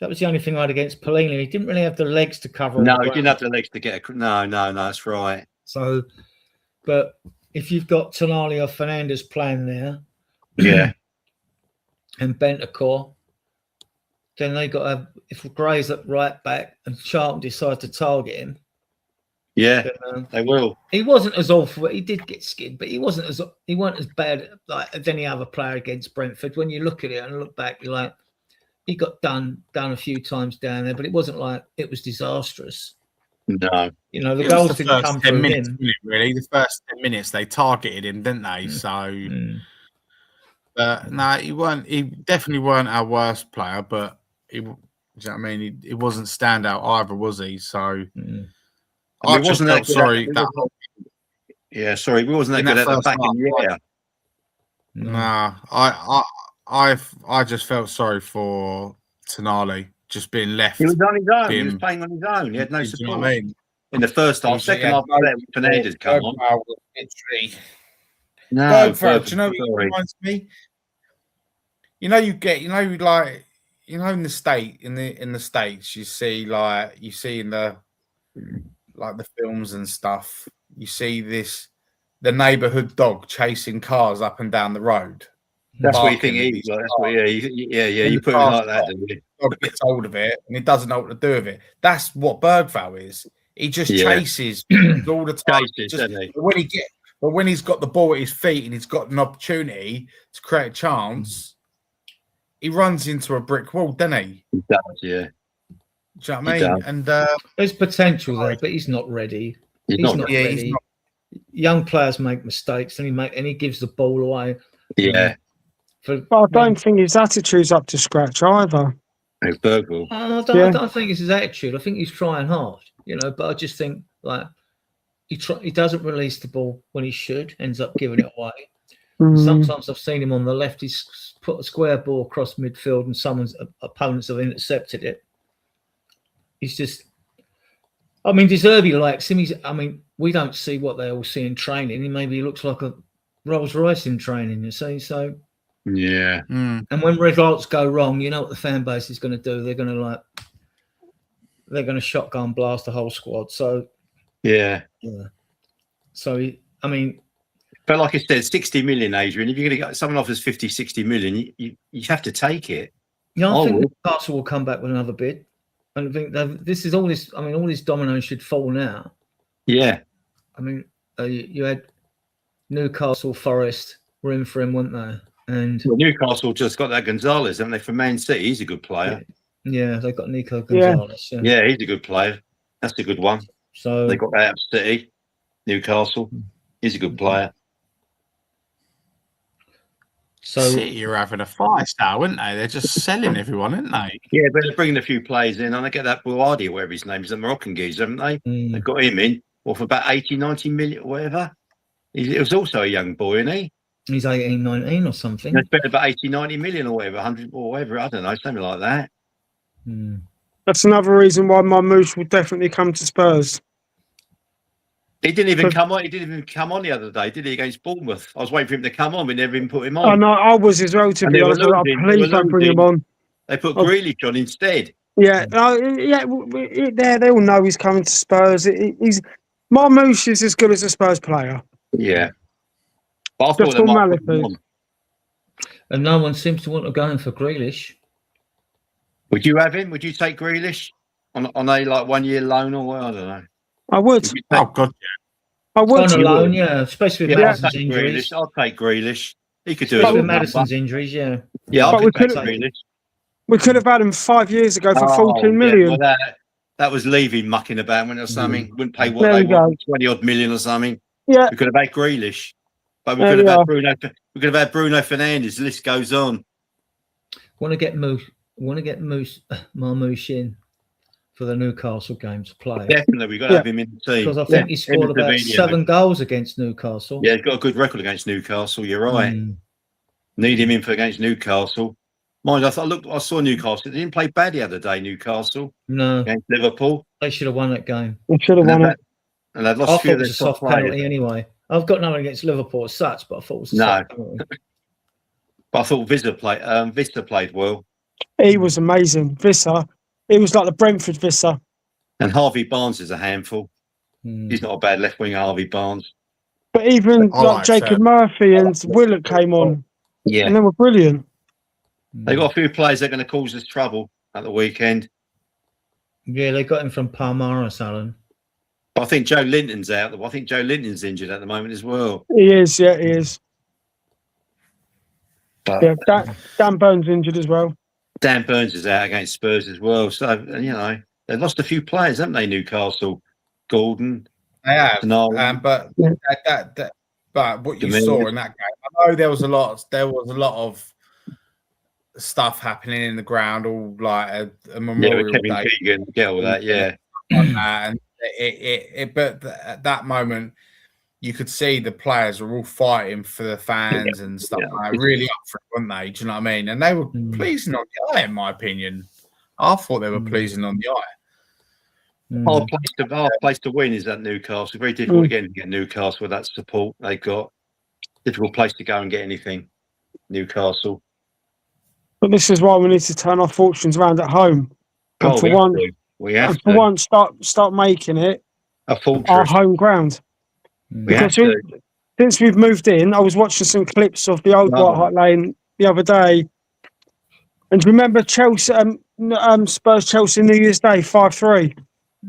That was the only thing I had against Polini. He didn't really have the legs to cover. No, he didn't have the legs to get. No, that's right. So, but if you've got Tonali or Fernandez playing there, yeah, and Bentancur, then they got to have, if Gray's at right back and Charlton decide to target him. Yeah, then, they will. He wasn't as awful. He did get skinned, but he wasn't as bad as any other player against Brentford. When you look at it and look back, you're like, he got done a few times down there, but it wasn't like it was disastrous. No, the goals didn't come from him. Really, the first 10 minutes they targeted him, didn't they? So, but no, he definitely weren't our worst player, but he, do you know what I mean? He wasn't standout either, was he? So, I wasn't that sorry. Yeah, sorry, we wasn't that good at the back in the air. Nah, I just felt sorry for Tonali just being left. He was on his own. He was playing on his own. He had no support. You know what I mean? In the first half, second half, Fernandez come on. No, do you know what it reminds me? In the States, you see in the films and stuff, you see the neighborhood dog chasing cars up and down the road. That's what you think he's like. That's what, you put him like that, don't you? Dog gets hold of it and he doesn't know what to do with it. That's what Bergvall is. He just chases all the time. But when he's got the ball at his feet and he's got an opportunity to create a chance, he runs into a brick wall, doesn't he? He does, yeah. Do you know what I mean? And there's potential there, but he's not ready. He's not ready. Young players make mistakes, and he gives the ball away. Yeah. But I don't think his attitude's up to scratch either. It's Bergvall. I don't think it's his attitude. I think he's trying hard, but I just think he doesn't release the ball when he should, ends up giving it away. Sometimes I've seen him on the left. He's put a square ball across midfield, and someone's opponents have intercepted it. He's just, De Zerbi likes him. We don't see what they all see in training. Maybe he looks like a Rolls Royce in training, you see. So, yeah. And when results go wrong, you know what the fan base is going to do? They're going to shotgun blast the whole squad. So, yeah. So, but like I said, 60 million, Adrian. If you're going to get someone offers 50, 60 million, you have to take it. Yeah, I think Newcastle will come back with another bid. I think this is all this. All these dominoes should fall now. Yeah. You had Newcastle, Forest were in for him, weren't they? And Newcastle just got that Gonzalez, haven't they? From Man City, he's a good player. Yeah, they got Nico Gonzalez. Yeah, he's a good player. That's a good one. So they got that out of City, Newcastle. He's a good player. So City are having a fight now, aren't they? They're just selling everyone, aren't they? Yeah, but they're bringing a few players in, and they get that Bouardi, or whatever his name is, the Moroccan geezer, haven't they? They've got him in, or for about 80, 90 million, or whatever. He was also a young boy, isn't he? He's 18, 19 or something. They spent about 80, 90 million or whatever, 100 or whatever, I don't know, something like that. That's another reason why Marmoush will definitely come to Spurs. He didn't even come on. He didn't even come on the other day, did he? Against Bournemouth, I was waiting for him to come on. We never even put him on. Oh no, I was as well. To be honest, please don't bring him on. They put Grealish on instead. Yeah, they all know he's coming to Spurs. Marmoush is as good as a Spurs player. Yeah, but I thought they might put him on. And no one seems to want to go in for Grealish. Would you have him? Would you take Grealish on a 1 year loan or what? I don't know. I would. Oh God, yeah. I would. On a loan, yeah, especially with Madison's injuries. I'll take Grealish. He could do it with Madison's injuries, yeah. Yeah, I'll take Grealish. We could have had him 5 years ago for 14 million. Well, that was Levy mucking about when or something. Wouldn't pay 20 odd million or something. Yeah. We could have had Grealish, but we could have had Bruno. We could have had Bruno Fernandes. The list goes on. Want to get Marmoush in for the Newcastle game to play. Definitely, we've got to have him in the team. Because I think he scored about 7 goals against Newcastle. Yeah, he's got a good record against Newcastle. You're right. Need him in for against Newcastle. Mind, I saw Newcastle. They didn't play bad the other day, Newcastle. No. Against Liverpool. They should have won that game. They should have won it. And they'd lost I a few thought of it their was a soft penalty anyway. I've got nothing against Liverpool as such, but I thought it was a soft penalty. But I thought Vista played well. He was amazing. Vista. It was like the Brentford Vista. And Harvey Barnes is a handful. He's not a bad left winger, Harvey Barnes. But even like Jacob Murphy and Willett came on. Yeah. And they were brilliant. They got a few players that are going to cause us trouble at the weekend. Yeah, they got him from Palmares, Alan. But I think Joe Linton's out. I think Joe Linton's injured at the moment as well. He is, he is. But, yeah, Dan Burns injured as well. Dan Burns is out against Spurs as well. So, they've lost a few players, haven't they, Newcastle? Gordon. They have. But what you saw in that game, I know there was a lot of stuff happening in the ground, all like a Memorial Day. Keegan, get all that, yeah. And but at that moment, you could see the players were all fighting for the fans and stuff. Like really up for it, weren't they? Do you know what I mean? And they were pleasing on the eye, in my opinion. I thought they were pleasing on the eye. Hard place to win is at Newcastle. Very difficult again to get Newcastle with that support they've got. Difficult place to go and get anything, Newcastle. But this is why we need to turn our fortunes around at home. And for once, start making it our home ground. Because since we've moved in, I was watching some clips of the old White Hart Lane the other day. And remember Chelsea, Spurs Chelsea New Year's Day 5-3.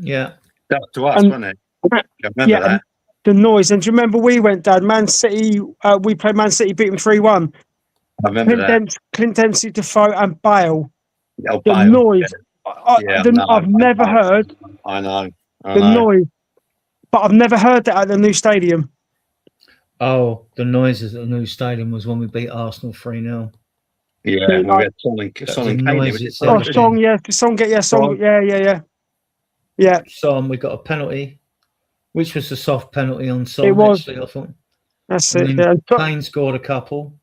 Yeah, that was to us, wasn't it? I remember that. The noise. And do you remember we went, Dad? Man City. We played Man City, beat them 3-1. I remember that. Clint Dempsey, Defoe, and Bale. Oh, the Bale, noise. I've never heard. I know. The noise, but I've never heard that at the new stadium. Oh, the noises at the new stadium was when we beat Arsenal 3-0. Yeah, we had Song. Yeah. Son, we got a penalty, which was a soft penalty on Son. It was. Actually, I thought. That's it. Yeah. Kane scored a couple.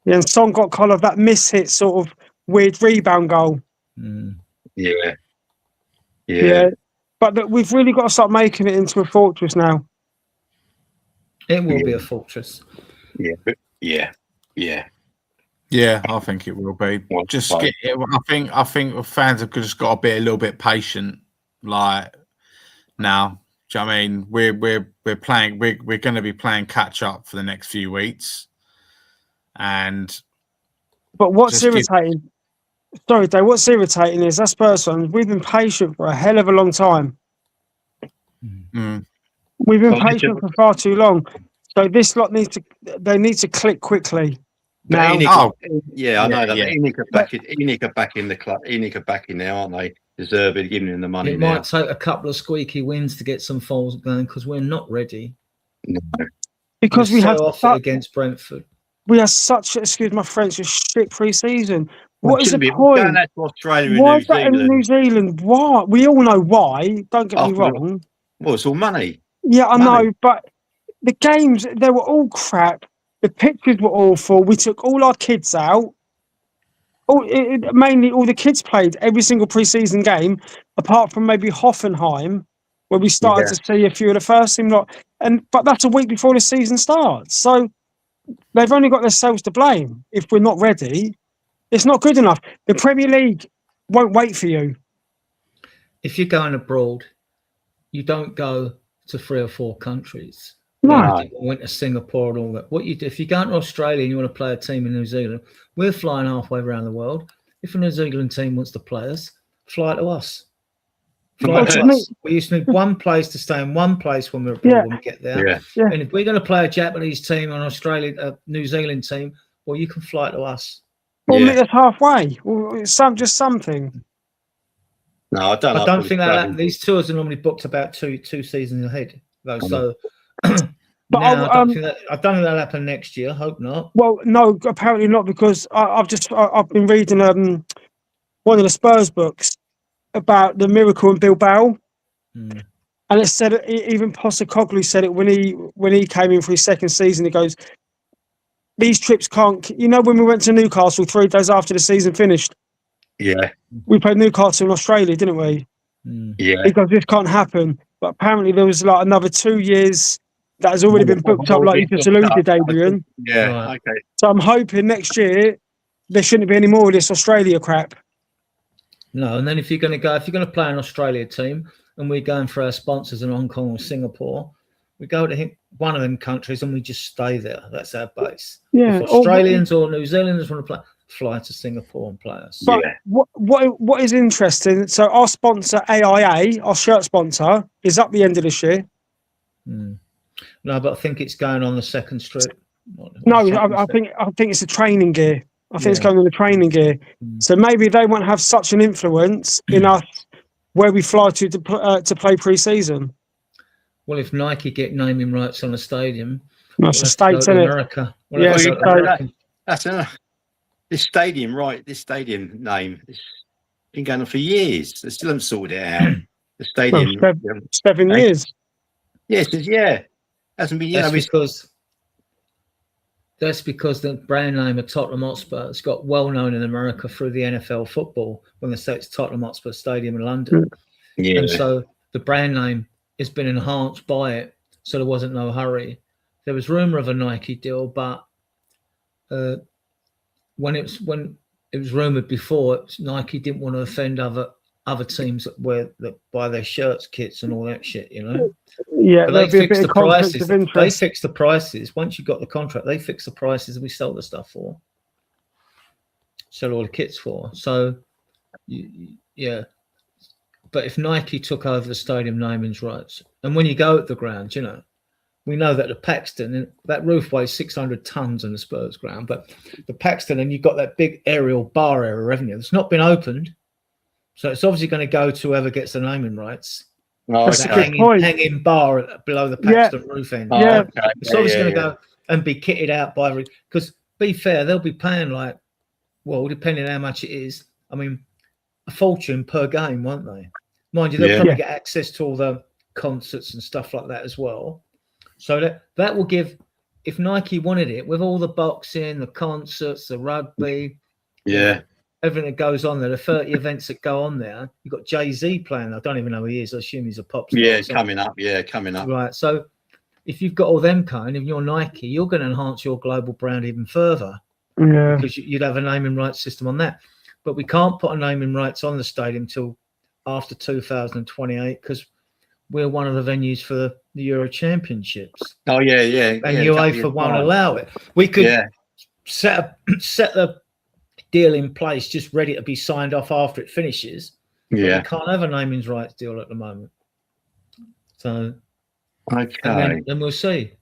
Yeah, and Son got kind of that miss-hit sort of weird rebound goal. Yeah. But we've really got to start making it into a fortress now. It will be a fortress. Yeah. Yeah, I think it will be. I think fans have just got to be a little bit patient. Like now, do you know what I mean? We're playing. We're going to be playing catch up for the next few weeks. But what's irritating? Sorry, Dave. What's irritating is us Spurs fans. We've been patient for a hell of a long time. We've been patient for far too long. So this lot need to click quickly. Now, I know that. Enoch are back in the club. Enoch are back in now, aren't they? Deserving, giving him the money. It might take a couple of squeaky wins to get some falls going because we're not ready. No. Because we have against Brentford. We have such, excuse my French, a shit pre-season. What is the point? Why is that in New Zealand? Why? We all know why. Don't get me wrong. Well, it's all money. Yeah, I know, but the games, they were all crap. The pitches were awful. We took all our kids out. Mainly all the kids played every single pre-season game, apart from maybe Hoffenheim, where we started to see a few of the first team. But that's a week before the season starts. So they've only got themselves to blame if we're not ready. It's not good enough. The Premier League won't wait for you. If you're going abroad, you don't go to 3 or 4 countries. No. You went to Singapore and all that. What you do if you go to Australia and you want to play a team in New Zealand, we're flying halfway around the world. If a New Zealand team wants to play us, fly to us. Fly to us. We used to need one place to stay in one place when we're abroad when we get there. Yeah. And if we're going to play a Japanese team or an Australian, a New Zealand team, well, you can fly to us. Well, meet us halfway. It's just something. No, I don't think that. These tours are normally booked about two seasons ahead, though. So But I don't think that'll happen next year. Hope not. Well, no, apparently not, because I've been reading one of the Spurs books about the miracle in Bilbao, and it said, even Postecoglou said it when he came in for his second season. He goes, these trips can't. You know, when we went to Newcastle 3 days after the season finished. Yeah. We played Newcastle in Australia, didn't we? Yeah. He goes, this can't happen. But apparently there was like another 2 years that has already been booked up, like you just alluded, Adrian. Yeah. Right. Okay. So I'm hoping next year there shouldn't be any more of this Australia crap. No, and then if you're going to play an Australia team, and we're going for our sponsors in Hong Kong or Singapore, we go to one of them countries and we just stay there. That's our base. Yeah. If Australians or New Zealanders want to fly to Singapore and play us. But what is interesting? So our sponsor AIA, our shirt sponsor, is up the end of this year. No, but I think it's going on the second strip. No, I think it's a training gear. I think it's going on the training gear. So maybe they won't have such an influence in us where we fly to play pre-season. Well, if Nike get naming rights on a stadium, that's the States, isn't it? America. That's this stadium, right? This stadium name has been going on for years. They still haven't sorted it out. The stadium, 7 years. Yes, hasn't been. That's because the brand name of Tottenham Hotspur has got well known in America through the NFL football when they say it's Tottenham Hotspur Stadium in London. Yeah. And so the brand name has been enhanced by it, so there wasn't no hurry. There was rumour of a Nike deal, but when it was rumoured before, Nike didn't want to offend other teams that buy their shirts, kits, and all that shit, you know. Yeah, but they fix the prices. They fix the prices. Once you got the contract, they fix the prices, and we sell the stuff for, sell all the kits for. So, yeah. But if Nike took over the stadium naming rights, and when you go at the ground, you know, we know that the Paxton, that roof weighs 600 tons in the Spurs ground, but the Paxton, and you've got that big aerial bar area revenue that's not been opened. So it's obviously going to go to whoever gets the naming rights. Oh, that's a good point. Hanging bar below the Paxton roof end. Yeah. Okay. It's obviously going to go and be kitted out by, because be fair, they'll be paying like, well, depending on how much it is, I mean, a fortune per game, won't they? Mind you, they'll probably get access to all the concerts and stuff like that as well. So that will give, if Nike wanted it, with all the boxing, the concerts, the rugby, everything that goes on there, the 30 events that go on there, you've got Jay-Z playing. I don't even know who he is. I assume he's a pop star. Yeah, coming up. Right. So if you've got all them kind, if you're Nike, you're going to enhance your global brand even further. Yeah. Because you'd have a naming rights system on that. But we can't put a naming rights on the stadium till after 2028 because we're one of the venues for the Euro Championships. Oh, yeah. And UEFA won't allow it. We could set the deal in place just ready to be signed off after it finishes. Yeah. We can't have a naming rights deal at the moment. So, and then we'll see.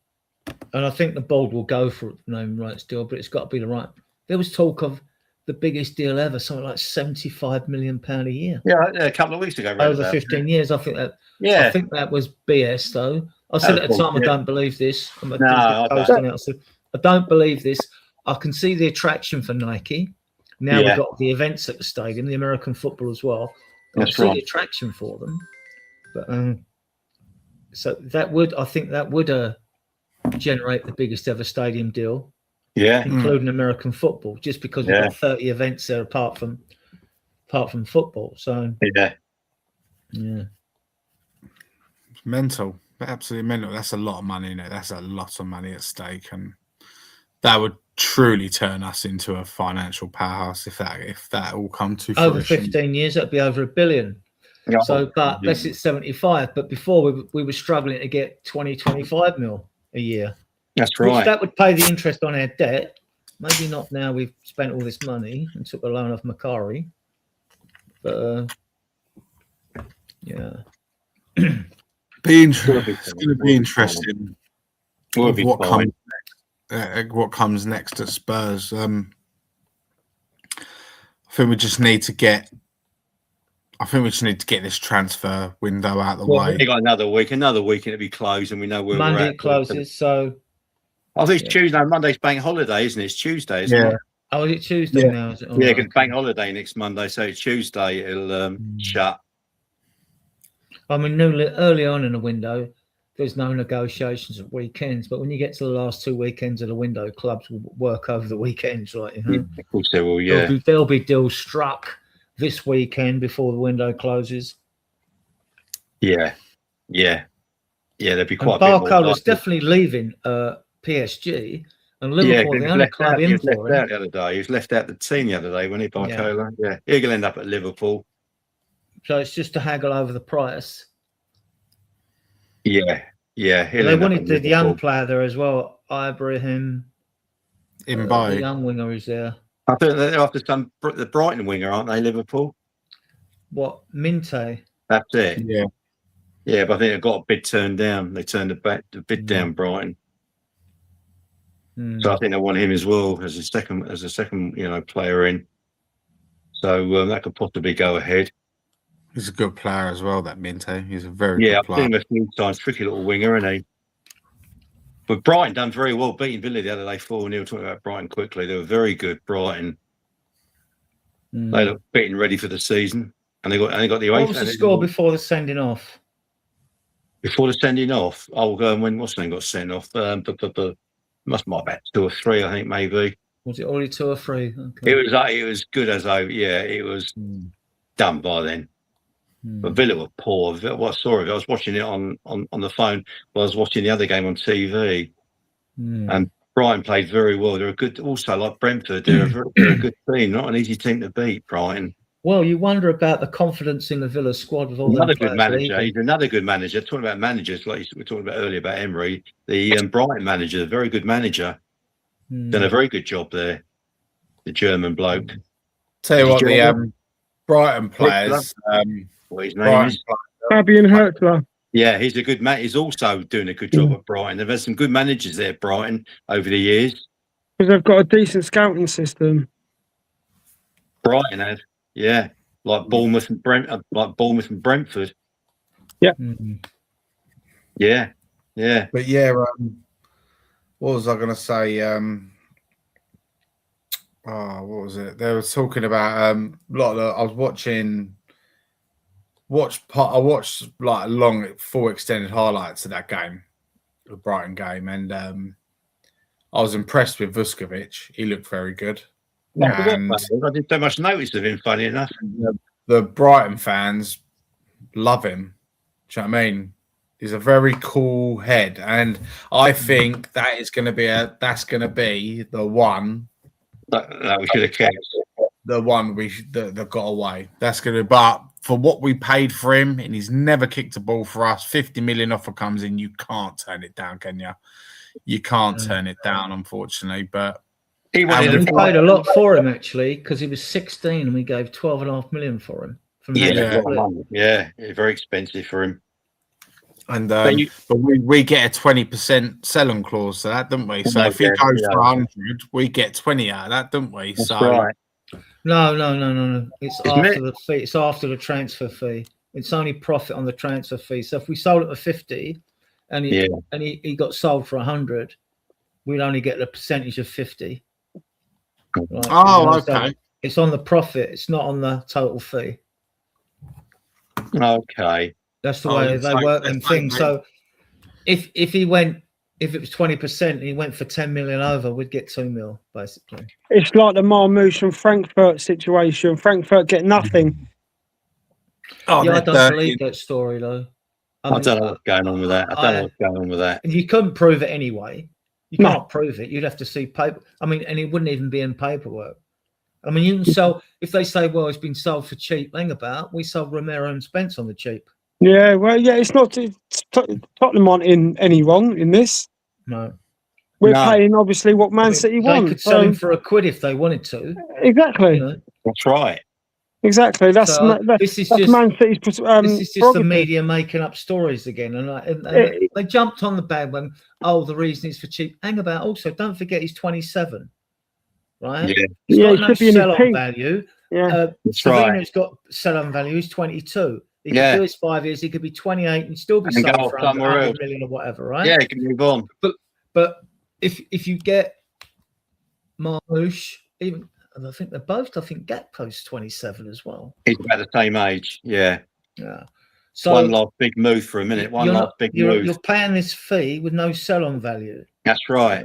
And I think the board will go for a naming rights deal, but it's got to be the right. There was talk of the biggest deal ever, something like £75 million a year. Yeah, a couple of weeks ago. Over 15 years. I think that was BS, though. I said at the time, I don't believe this. I don't believe this. I can see the attraction for Nike. Now we've got the events at the stadium, the American football as well. I see the attraction for them. But so I think that would generate the biggest ever stadium deal. Yeah, including American football, just because we've got 30 events there apart from football. So it's mental, absolutely mental. That's a lot of money in it. That's a lot of money at stake, and that would truly turn us into a financial powerhouse if that all come to fruition. Over 15 years, that'd be over $1 billion. Yeah. So, but let's it's 75. But before we were struggling to get 20-25 mil a year. That's right. Which that would pay the interest on our debt. Maybe not now we've spent all this money and took a loan off Macquarie. But it's going to be interesting what comes next at Spurs. I think we just need to get I think we just need to get this transfer window out of the way. We got another week and it'll be closed, and we know where Monday we're at. it closes, so I think it's Tuesday. Monday's bank holiday, isn't it? It's Tuesday, isn't it? Oh, is it Tuesday now? Is it? Yeah, because bank holiday next Monday, so it's Tuesday. It'll shut. I mean, early on in the window, there's no negotiations at weekends, but when you get to the last 2 weekends of the window, clubs will work over the weekends, right? You know? Yeah, of course they will. Yeah, there'll be deals struck this weekend before the window closes. Yeah. There'd be quite. Barcola's definitely leaving PSG, and Liverpool the only club in for him. The other day, he was left out the team the other day, wasn't he, Barcola? Yeah, he'll end up at Liverpool. So it's just to haggle over the price. Yeah. They wanted the young player there as well, Ibrahim. The young winger is there. I think they're after the Brighton winger, aren't they, Liverpool? What, Minte? That's it. Yeah. Yeah, but I think they got a bid turned down. They turned the bid down, Brighton. So I think they want him as well as a second, player in. So that could possibly go ahead. He's a good player as well, that Minte. He's a very good player. I've seen him a few times. Tricky little winger, isn't he? But Brighton done very well, beating Villa the other day 4-0. Talking about Brighton quickly, they were very good. Brighton. They look beaten ready for the season, and they got the. What was the score before the sending off? Before the sending off, when what's name got sent off? Must be about 2 or 3, I think, maybe. Was it already 2 or 3? Okay. It was good as it was done by then. But Villa were poor. What I saw of it, I was watching it on the phone, but I was watching the other game on TV. And Brighton played very well. They're a good, also like Brentford, they're a good team, not an easy team to beat, Brighton. Well, you wonder about the confidence in the Villa squad with all another good manager. He's another good manager. Talking about managers, like we were talking about earlier about Emery, the Brighton manager, a very good manager, done a very good job there. The German bloke. Tell you what, the Brighton players. What his name is? Fabian Hurtler. Yeah, he's a good man. He's also doing a good job at Brighton. They've had some good managers there at Brighton over the years. Because they've got a decent scouting system. Brighton have. Yeah, like Bournemouth and Brentford. Yeah. Yeah. But yeah, what was I going to say? What was it? They were talking about I was watching. I watched like long, full extended highlights of that game, the Brighton game, and I was impressed with Vuskovic. He looked very good. And I didn't so much notice of him, funny enough. The Brighton fans love him. Do you know what I mean? He's a very cool head, and I think that's going to be the one that we should have kept. The one that got away. That's going to, but for what we paid for him, and he's never kicked a ball for us. 50 million offer comes in, you can't turn it down, can you? You can't turn it down, unfortunately. But we paid a lot for him actually, because he was 16 and we gave 12.5 million for him. Yeah, very expensive for him. And but we get a 20% sell-on clause to that, don't we? So if he goes for 100, we get 20 out of that, don't we? That's right. No. It's after the fee. It's after the transfer fee. It's only profit on the transfer fee. So if we sold it for 50, and he got sold for 100, we'd only get the percentage of 50. Right? Okay. So it's on the profit. It's not on the total fee. Okay. That's the way they work them things. So if it was 20% and he went for 10 million over, we'd get 2 mil, basically. It's like the Marmoush and Frankfurt situation. Frankfurt get nothing. I don't believe that story, though. I don't know what's going on with that. And you couldn't prove it anyway. You can't prove it. You'd have to see paper. I mean, and it wouldn't even be in paperwork. I mean, you can sell, if they say, well, it's been sold for cheap, hang about, we sold Romero and Spence on the cheap. Yeah, well, it's not Tottenham aren't in any wrong in this. No. We're paying, obviously, what Man City want. They could sell him for £1 if they wanted to. Exactly. You know? That's right. Exactly. That's Man City's. This is just the media making up stories again, and they jumped on the bandwagon. Oh, the reason it's for cheap. Hang about. Also, don't forget he's 27, right? Yeah, he should be in his peak. Value, Savino's got sell-on value. He's 22. He could do his 5 years. He could be 28 and still be sold for 100 million or whatever, right? Yeah, he can move on. But if you get Marmoush, even I think they're both. I think Gakpo's 27 as well. He's about the same age. Yeah. So one last big move for a minute. You're paying this fee with no sell-on value. That's right.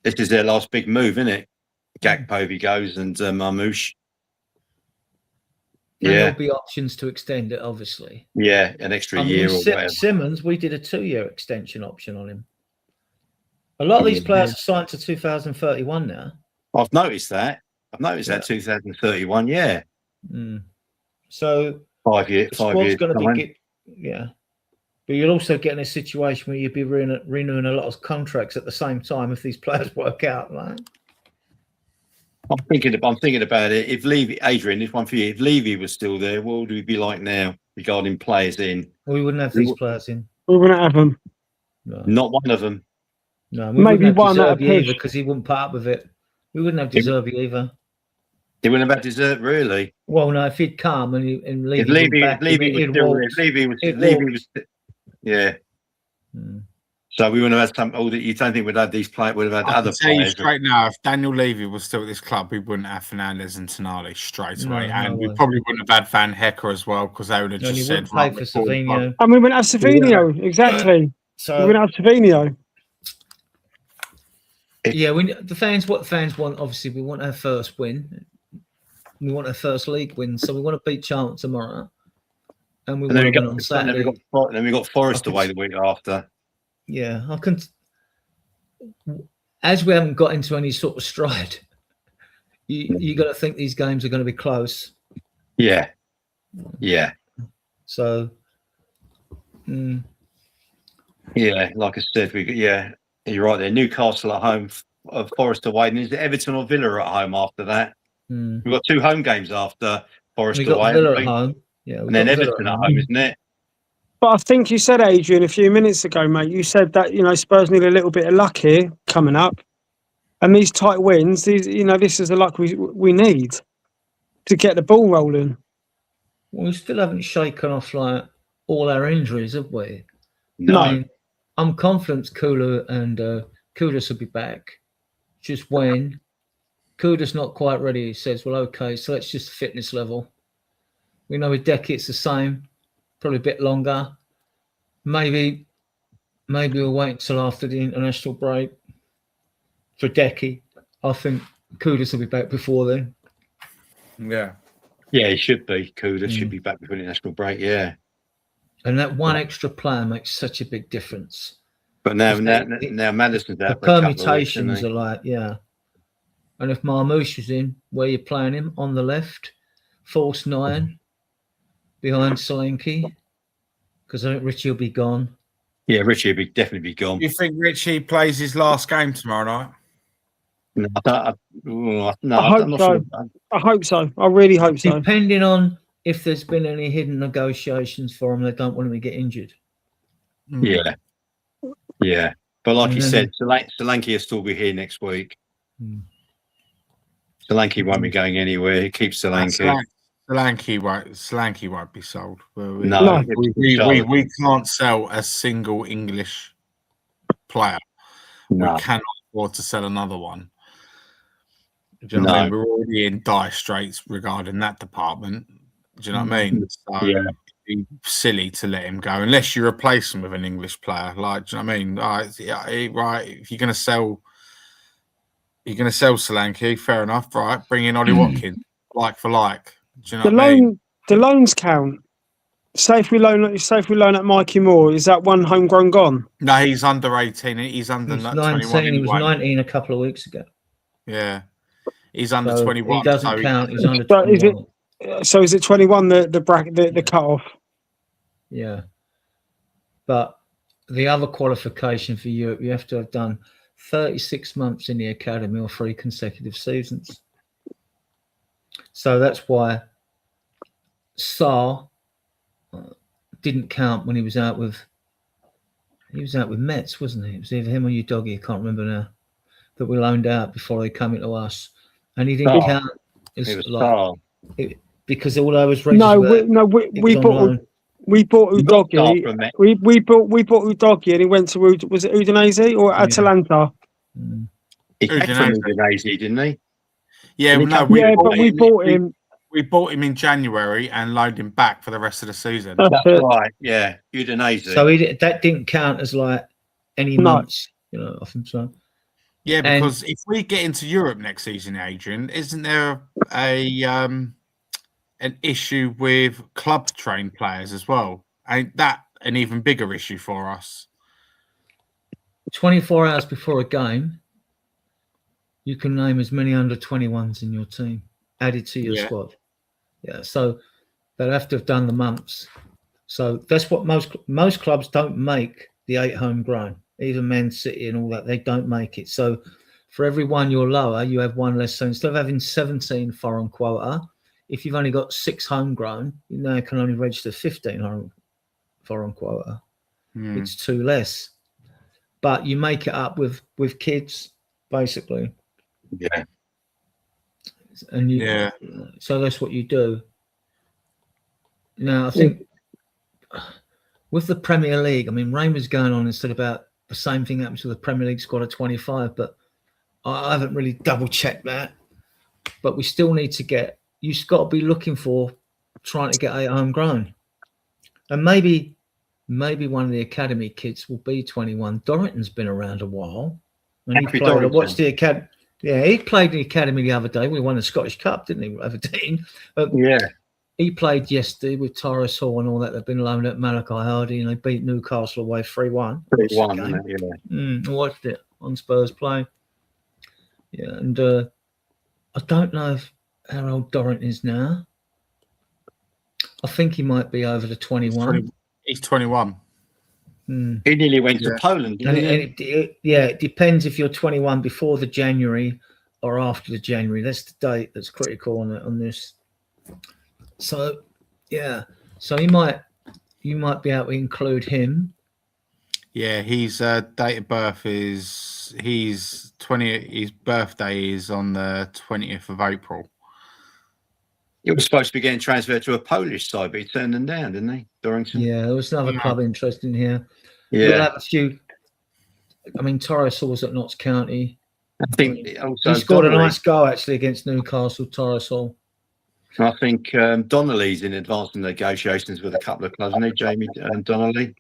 This is their last big move, isn't it? Gakpo, if he goes, and Marmoush. And there'll be options to extend it, obviously. Yeah, an extra year or whatever. Simmons, we did a 2-year extension option on him. A lot of these players are signed to 2031 now. I've noticed that. That 2031, yeah. So 5 years. Going to be but you'll also get in a situation where you'd be renewing a lot of contracts at the same time if these players work out, right? I'm thinking about it. If Levy, Adrian, this one for you. If Levy was still there, what would we be like now regarding players in? Well, we wouldn't have these players in. We wouldn't have them. No. Not one of them. No, we maybe one at a push because he wouldn't part with it. We wouldn't have Deserby either. They wouldn't have had Desert, really. Well, no, if he'd come and Levy was yeah. So we wouldn't have had some. You don't think we'd have these players? Would have had other players. Straight now, if Daniel Levy was still at this club, we wouldn't have Fernandes and Tonali straight away, and we probably wouldn't have had Van Hecker as well because they would have just said. Pay for Savino. And we wouldn't have Savino exactly. So we wouldn't have Savino. Yeah, what the fans want. Obviously, we want our first win. We want our first league win, so we want to beat Charlton tomorrow, and we want to win on Saturday. Then we got Forest away the week after. Yeah, as we haven't got into any sort of stride, you got to think these games are going to be close. Yeah. So, yeah, like I said, you're right there. Newcastle at home, Forest away, and is it Everton or Villa at home after that? We've got 2 home games after Forest away. We've got Villa at home. Yeah, and then Everton at home, isn't it? But I think you said, Adrian, a few minutes ago, mate, you said that, Spurs need a little bit of luck here coming up. And these tight wins, this is the luck we need to get the ball rolling. Well, we still haven't shaken off like all our injuries, have we? No. I mean, I'm confident Kula and Kudus will be back. Just when Kudus not quite ready, he says, well, okay, so that's just fitness level. We know with Decky it's the same. Probably a bit longer. Maybe we'll wait until after the international break for Decky. I think Kudus will be back before then. Yeah, he should be. Kudus should be back before the international break. Yeah, and that one extra player makes such a big difference. But now Maddison's out. The permutations are like, and if Marmoush is in, where you're playing him on the left, false 9. Behind Solanke, because I think Richie will be gone. Yeah, Richie will definitely be gone. You think Richie plays his last game tomorrow night? I hope so. I really hope so. Depending on if there's been any hidden negotiations for him, they don't want him to get injured. Yeah. But like you said, Solanke will still be here next week. Solanke won't be going anywhere. He keeps Solanke. Solanke won't be sold. No, we can't sell a single English player. No. We cannot afford to sell another one. Do you know what I mean? We're already in dire straits regarding that department. Do you know what I mean? So it'd be silly to let him go unless you replace him with an English player. Like, do you know what I mean? Right. If you're going to sell Solanke, fair enough. Right. Bring in Ollie Watkins, like for like. Do you know what I mean? The loans count. Say if we loan at Mikey Moore, is that one homegrown gone? No, he's under 18. He's under 21. He was 19 a couple of weeks ago. Yeah, he's under 21. He doesn't count. He's under 21. So is it 21 the bracket the cut off? Yeah, but the other qualification for Europe, you have to have done 36 months in the academy or 3 consecutive seasons. So that's why Sarr didn't count when he was out with Metz, wasn't he? It was either him or Udogie, I can't remember now, that we loaned out before they come into us. And he didn't count Because although I was we bought Udogie. We bought Udogie, and he went to was it Udinese or Atalanta? He came from Udinese, didn't he? Yeah, but we bought him. We bought him in January and loaned him back for the rest of the season. That's right. Yeah, Udinese. So that didn't count as like any months, I think so. Yeah, because if we get into Europe next season, Adrian, isn't there an issue with club trained players as well? Ain't that an even bigger issue for us? 24 hours before a game, you can name as many under 21s in your team added to your squad. Yeah, so they'll have to have done the months. So that's what most clubs don't make the 8 homegrown. Even Man City and all that, they don't make it. So for every one you're lower, you have one less. So instead of having 17 foreign quota, if you've only got 6 homegrown, you now can only register 15 foreign quota. It's 2 less. But you make it up with kids, basically. Yeah. And so that's what you do. Now, I think with the Premier League, I mean, Rain was going on and said about the same thing happens with the Premier League squad of 25, but I haven't really double-checked that. But we still need to you've got to be looking for trying to get 8 homegrown. And maybe one of the academy kids will be 21. Dorrington's been around a while. And he played. I watched the academy. Yeah, he played in the academy the other day. We won the Scottish Cup, didn't he, Aberdeen? He played yesterday with Torres Hall and all that. They've been loaned at Malachi Hardy, and they beat Newcastle away 3-1. 3-1, I watched it on Spurs play. Yeah, and I don't know how old Dorrington is now. I think he might be over the 21. He's 21. He nearly went to Poland. It depends if you're 21 before the January or after the January. That's the date that's critical on this. So, so you might be able to include him. Yeah, his date of birth he's 20. His birthday is on the 20th of April. He was supposed to be getting transferred to a Polish side, but he turned them down, didn't he, Dorrington? Yeah, there was another club interested in here. Yeah. We'll have a few. I mean, Torres Hall's at Notts County. I think also he scored a nice goal actually against Newcastle, Torres Hall. I think Donnelly's in advanced negotiations with a couple of clubs, isn't he, Jamie Donnelly?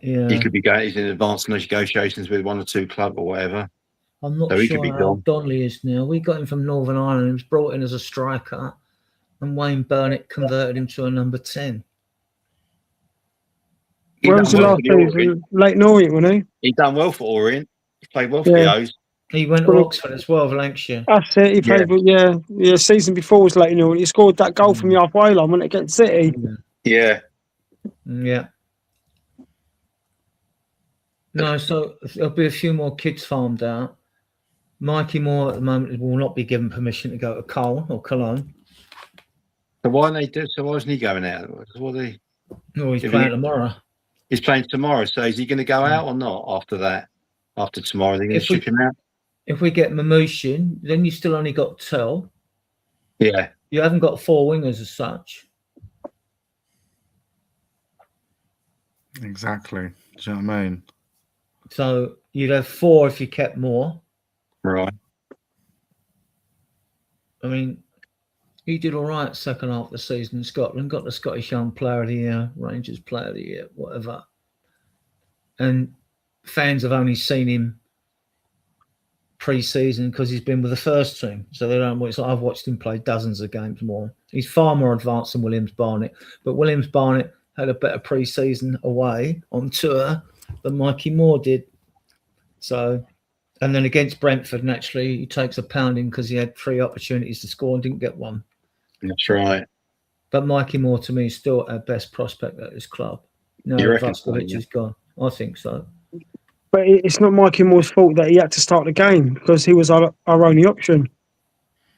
Yeah. He could be going. He's in advanced negotiations with 1 or 2 clubs or whatever. I'm not sure how old Donnelly is now. We got him from Northern Ireland. He was brought in as a striker, and Wayne Burnett converted him to a number 10. Where was the last season? Leyton Orient, wasn't he? He done well for Orient. He played well for the O's. He went to Oxford as well, Lancashire. That's it. He played, season before was Leyton Orient. He scored that goal from the halfway line when it against City. Yeah. No, so there'll be a few more kids farmed out. Mikey Moore at the moment will not be given permission to go to Cologne. So why isn't he going out? He's playing tomorrow. He's playing tomorrow. So is he going to go out or not after that? After tomorrow, they're going to ship him out? If we get Marmoush in, then you still only got Tell. Yeah. You haven't got 4 wingers as such. Exactly. Do you know what I mean? So you'd have 4 if you kept more. Right. I mean, he did all right second half of the season in Scotland, got the Scottish Young Player of the Year, Rangers Player of the Year, whatever. And fans have only seen him pre-season because he's been with the first team. So they don't watch. I've watched him play dozens of games more. He's far more advanced than Williams Barnett. But Williams Barnett had a better pre-season away on tour than Mikey Moore did. So, and then against Brentford, naturally, he takes a pounding because he had 3 opportunities to score and didn't get one. That's right. But Mikey Moore, to me, is still our best prospect at this club. No, Vuskovic is gone. I think so. But it's not Mikey Moore's fault that he had to start the game because he was our only option.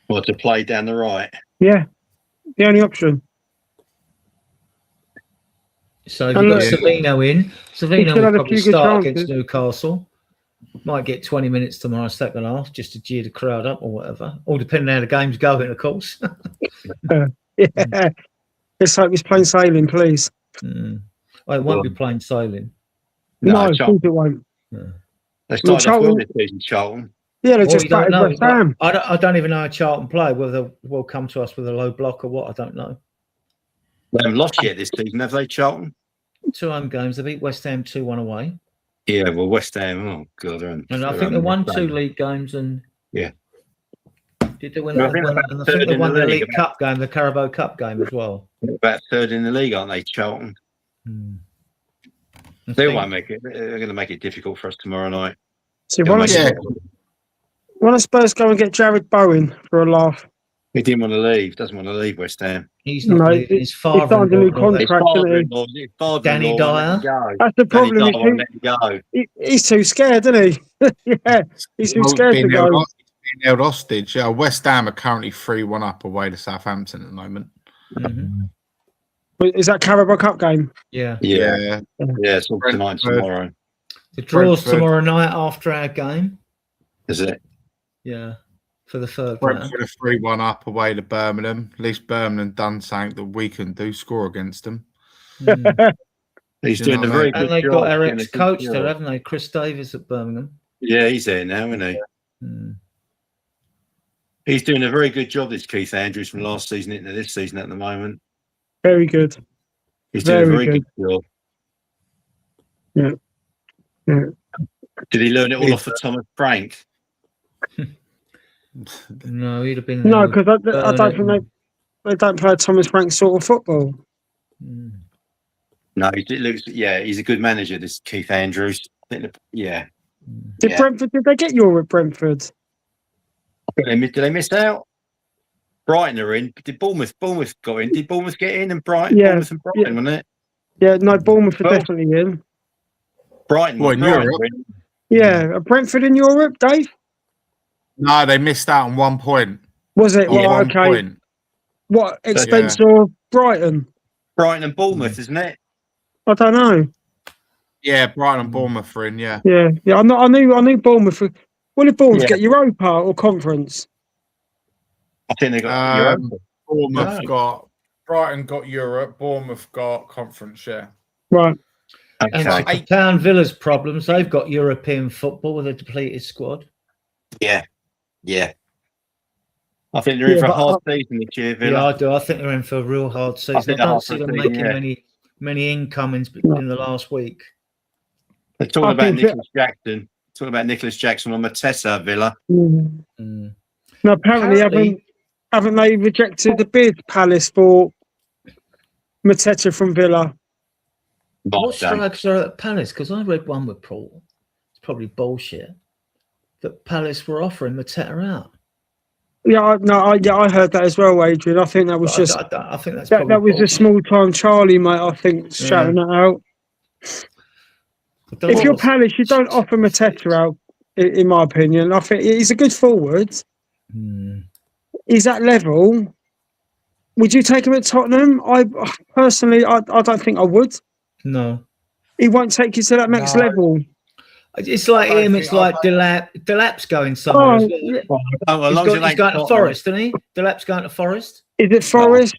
Well, to play down the right? Yeah, the only option. So if you got Savino in, Savino will probably start against Newcastle. Might get 20 minutes tomorrow, second half, just to cheer the crowd up or whatever. All depending on how the game's going, of course. Yeah. Let's hope he's plain sailing, please. It won't be plain sailing. No, of course it won't. They started off well this season, Charlton. Yeah, they just battered West Ham. I don't even know how Charlton play, whether they'll come to us with a low block or what. I don't know. They haven't lost yet this season, have they, Charlton? 2 home games. They beat West Ham 2-1 away. Yeah, well, West Ham, oh, God. And I think they won 2 league games. And yeah. Did they win? I think they won the League Cup game, the Carabao Cup game as well. About 3rd in the league, aren't they, Charlton? They won't make it. They're going to make it difficult for us tomorrow night. So when the Spurs go and get Jared Bowen for a laugh? He didn't want to leave. Doesn't want to leave West Ham. He's not leaving. His father signed a new contract. Danny Dyer. That's the problem. He's too scared, isn't he? Yeah, he's too scared to go. Being held hostage. West Ham are currently 3-1 up away to Southampton at the moment. Is that Carabao Cup game? Yeah. It's all tonight, tomorrow. The draw's tomorrow night after our game. Is it? Yeah. For the 3rd. Brentford are 3-1 up away to Birmingham. At least Birmingham done something that we can do, score against them. He's doing a very good job. And they've got our ex-coach there, haven't they? Chris Davies at Birmingham. Yeah, he's there now, isn't he? He's doing a very good job, this Keith Andrews, from last season into this season at the moment. Very good. He's doing a very good job. Yeah. Did he learn it all off of Thomas Frank? No, he'd have been. No, because I don't think they don't play Thomas Frank sort of football. No, he's a good manager, this Keith Andrews. Yeah. Brentford? Did they get Europe, Brentford? Did they miss out? Brighton are in. Did Bournemouth got in? Did Bournemouth get in? And Brighton, Bournemouth and Brighton, wasn't it? Yeah, no, Bournemouth are definitely in. Brighton in Europe. Yeah, are Brentford in Europe, Dave? No, they missed out on 1 point. Was it? Well, okay. Point. What, expense or Brighton? Brighton and Bournemouth, isn't it? I don't know. Yeah, Brighton and Bournemouth are in, yeah. Yeah. I knew Bournemouth. What did Bournemouth get? Europa or Conference? I think they got Europe. Brighton got Europe, Bournemouth got Conference, yeah. Right. Okay. And to Town Villa's problems, they've got European football with a depleted squad. Yeah. I think they're in for a hard season this year, Villa. Yeah, I do. I think they're in for a real hard season. I don't see them making many incomings in the last week. They're talking about Nicholas Jackson. Talking about Nicholas Jackson on Mateta, Villa. No, apparently haven't they rejected the bid, Palace, for Mateta from Villa? What strikes are at Palace? Because I read one with Paul. It's probably bullshit. That Palace were offering Mateta out. Yeah, I heard that as well, Adrian. I think that was I think that's that was a small time Charlie, mate. I think shouting that out. If you're Palace, you don't offer Mateta out. In my opinion, I think he's a good forward. He's at level. Would you take him at Tottenham? I personally, I don't think I would. No, he won't take you to that next level. It's like him. It's like Delap. Delap's going somewhere. He's going to Forest, isn't he? Delap's going to Forest. Is it Forest?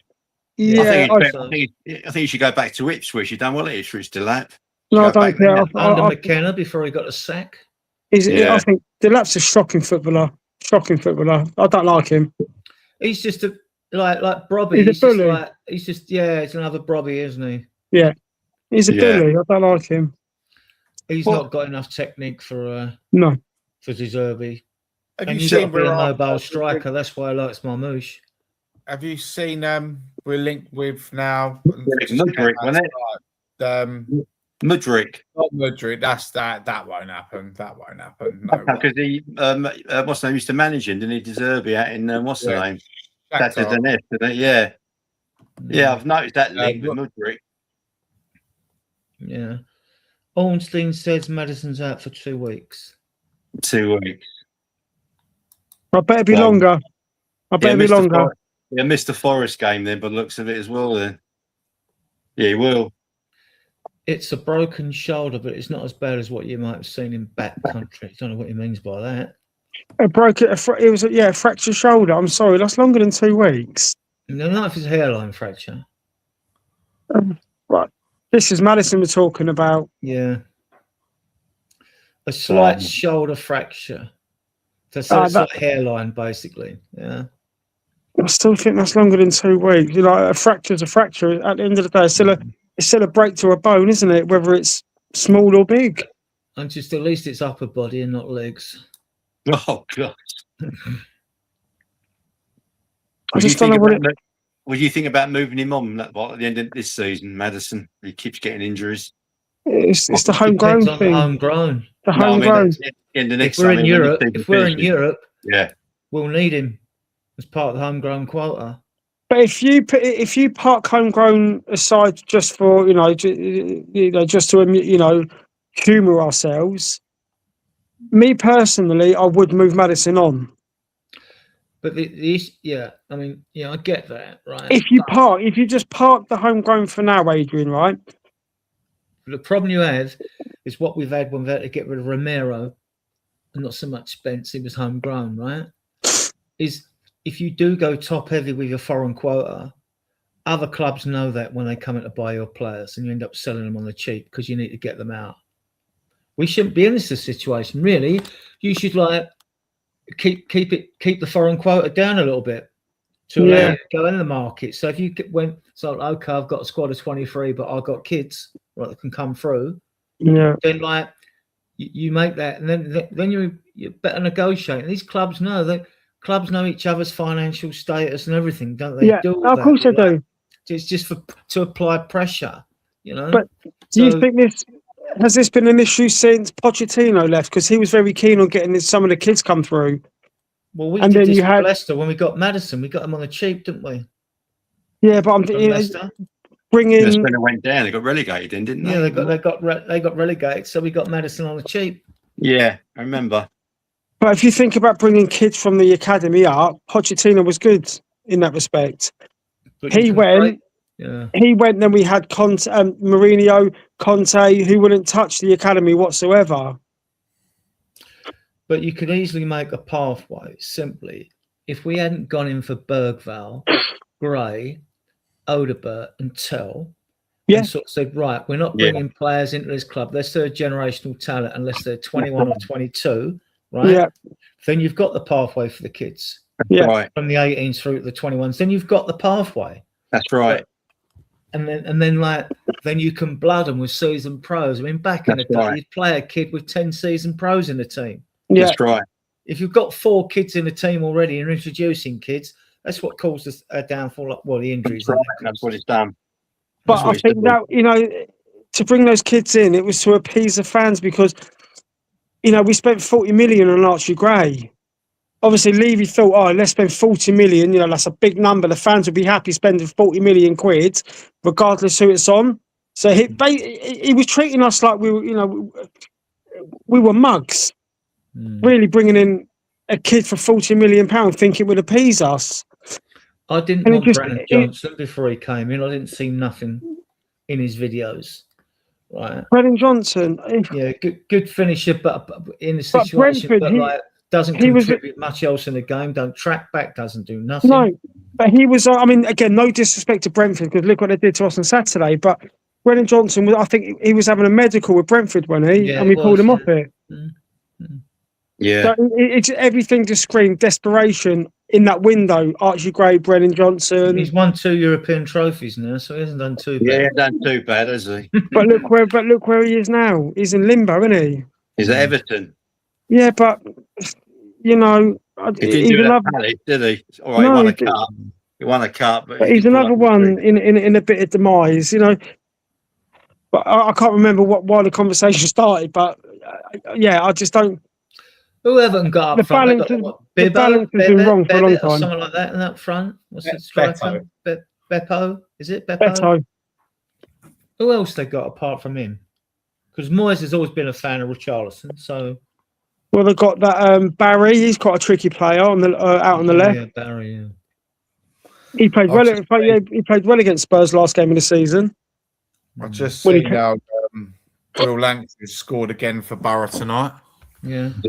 Yeah. I think he should go back to Ipswich. He done well at Ipswich, Delap. No, I don't care. Under McKenna before he got a sack. I think Delap's a shocking footballer. I don't like him. He's just like Brobby. He's a bully. He's another Brobby, isn't he? Yeah. He's a bully. I don't like him. He's not got enough technique for Deserby. And you've got to be a mobile striker. That's why I like Marmoush. Have you seen we're linked with now Mudryk, wasn't it? Mudryk. Not Mudryk. That won't happen. That won't happen. No. Because he what's the name, used to manage him, didn't he? Deserby out in what's the name? That's the nest, isn't it? Yeah. Yeah, I've noticed that link with Mudryk. Yeah. Ornstein says Madison's out for 2 weeks. 2 weeks. I bet it'll be longer. Yeah, missed the Forest game then, but looks of it as well then. Yeah, he will. It's a broken shoulder, but it's not as bad as what you might have seen in back country. I don't know what he means by that. It was a fractured shoulder. I'm sorry, that's longer than 2 weeks. No, not if it's a hairline fracture. Right. This is Maddison we're talking about. Yeah. A slight shoulder fracture. So it's like hairline, basically. Yeah. I still think that's longer than 2 weeks. You know, a fracture's a fracture. At the end of the day, it's still a break to a bone, isn't it? Whether it's small or big. And just at least it's upper body and not legs. Oh God! I just don't know what do you think about moving him on at the end of this season, Maddison? He keeps getting injuries. It's the homegrown thing. Homegrown. The homegrown. If we're in Europe, yeah, we'll need him as part of the homegrown quota. But if you park homegrown aside just for just to humour ourselves, me personally, I would move Maddison on. But I get that, right? If you just park the homegrown for now, Adrian, right? The problem you have is what we've had when we had to get rid of Romero, and not so much Spence. He was homegrown, right? Is if you do go top heavy with your foreign quota, other clubs know that when they come in to buy your players, and you end up selling them on the cheap because you need to get them out. We shouldn't be in this situation, really. You should keep the foreign quota down a little bit to allow you to go in the market. So if you okay, I've got a squad of 23, but I've got kids that can come through. Yeah. Then you make that, and then you better negotiate. These clubs know that. Clubs know each other's financial status and everything, don't they? Yeah, of course they do. It's just to apply pressure, you know. But do you think this been an issue since Pochettino left? Because he was very keen on getting some of the kids come through. Well, we did this with Leicester when we got Maddison. We got him on the cheap, didn't we? Yeah, but I'm bringing. That's when it went down. They got relegated, didn't they? Yeah, they got relegated, so we got Maddison on the cheap. Yeah, I remember. But if you think about bringing kids from the academy up, Pochettino was good in that respect. He went, then we had Mourinho, Conte, who wouldn't touch the academy whatsoever. But you could easily make a pathway simply if we hadn't gone in for Bergvall, Gray, Odebert, and Tell. Yeah. And sort of said, right, we're not bringing players into this club. They're third generational talent unless they're 21 or 22. Right. Yeah. Then you've got the pathway for the kids. Yeah. Right. From the 18s through to the 21s. Then you've got the pathway. That's right. And then you can blood them with seasoned pros. I mean, back in the day, you'd play a kid with 10 seasoned pros in the team. Yeah. That's right. If you've got 4 kids in the team already and introducing kids, that's what caused a downfall. Well, the injuries. That's, right. That's what it's done. But I think that, to bring those kids in, it was to appease the fans because we spent 40 million on Archie Gray. Obviously, Levy thought, let's spend 40 million. That's a big number. The fans would be happy spending 40 million quid, regardless who it's on. So he was treating us like we were mugs. Really bringing in a kid for £40 million, thinking it would appease us. I didn't want Brennan Johnson before he came in. I didn't see nothing in his videos. Right, Brennan Johnson, good finisher, but in a situation, doesn't contribute much else in the game. Don't track back, doesn't do nothing. No, but he was. Again, no disrespect to Brentford because look what they did to us on Saturday. But Brennan Johnson, I think he was having a medical with Brentford, wasn't he? Yeah, and we pulled him off it. Yeah, so it's everything just screamed desperation in that window. Archie Gray, Brennan Johnson. He's won 2 European trophies now, so he hasn't done too bad. Yeah, he hasn't done too bad, has he? But look where he is now. He's in limbo, isn't he? He's at Everton. Yeah, but he didn't do that Palace, did he? All right, he won a cup. He won a cup, but he's another one in a bit of demise, But I can't remember why the conversation started. But I just don't. Whoever got up front, the balance has been wrong for a long time. Someone like that in that front. What's it? Striker? Beppo? Is it Beppo? Beto. Who else they got apart from him? Because Moyes has always been a fan of Richarlison. So, well, they've got that Barry. He's quite a tricky player on the out on the left. Yeah, Barry. Yeah. He played well against Spurs last game of the season. I just seen now Will Lancashire scored again for Borough tonight. Yeah. Do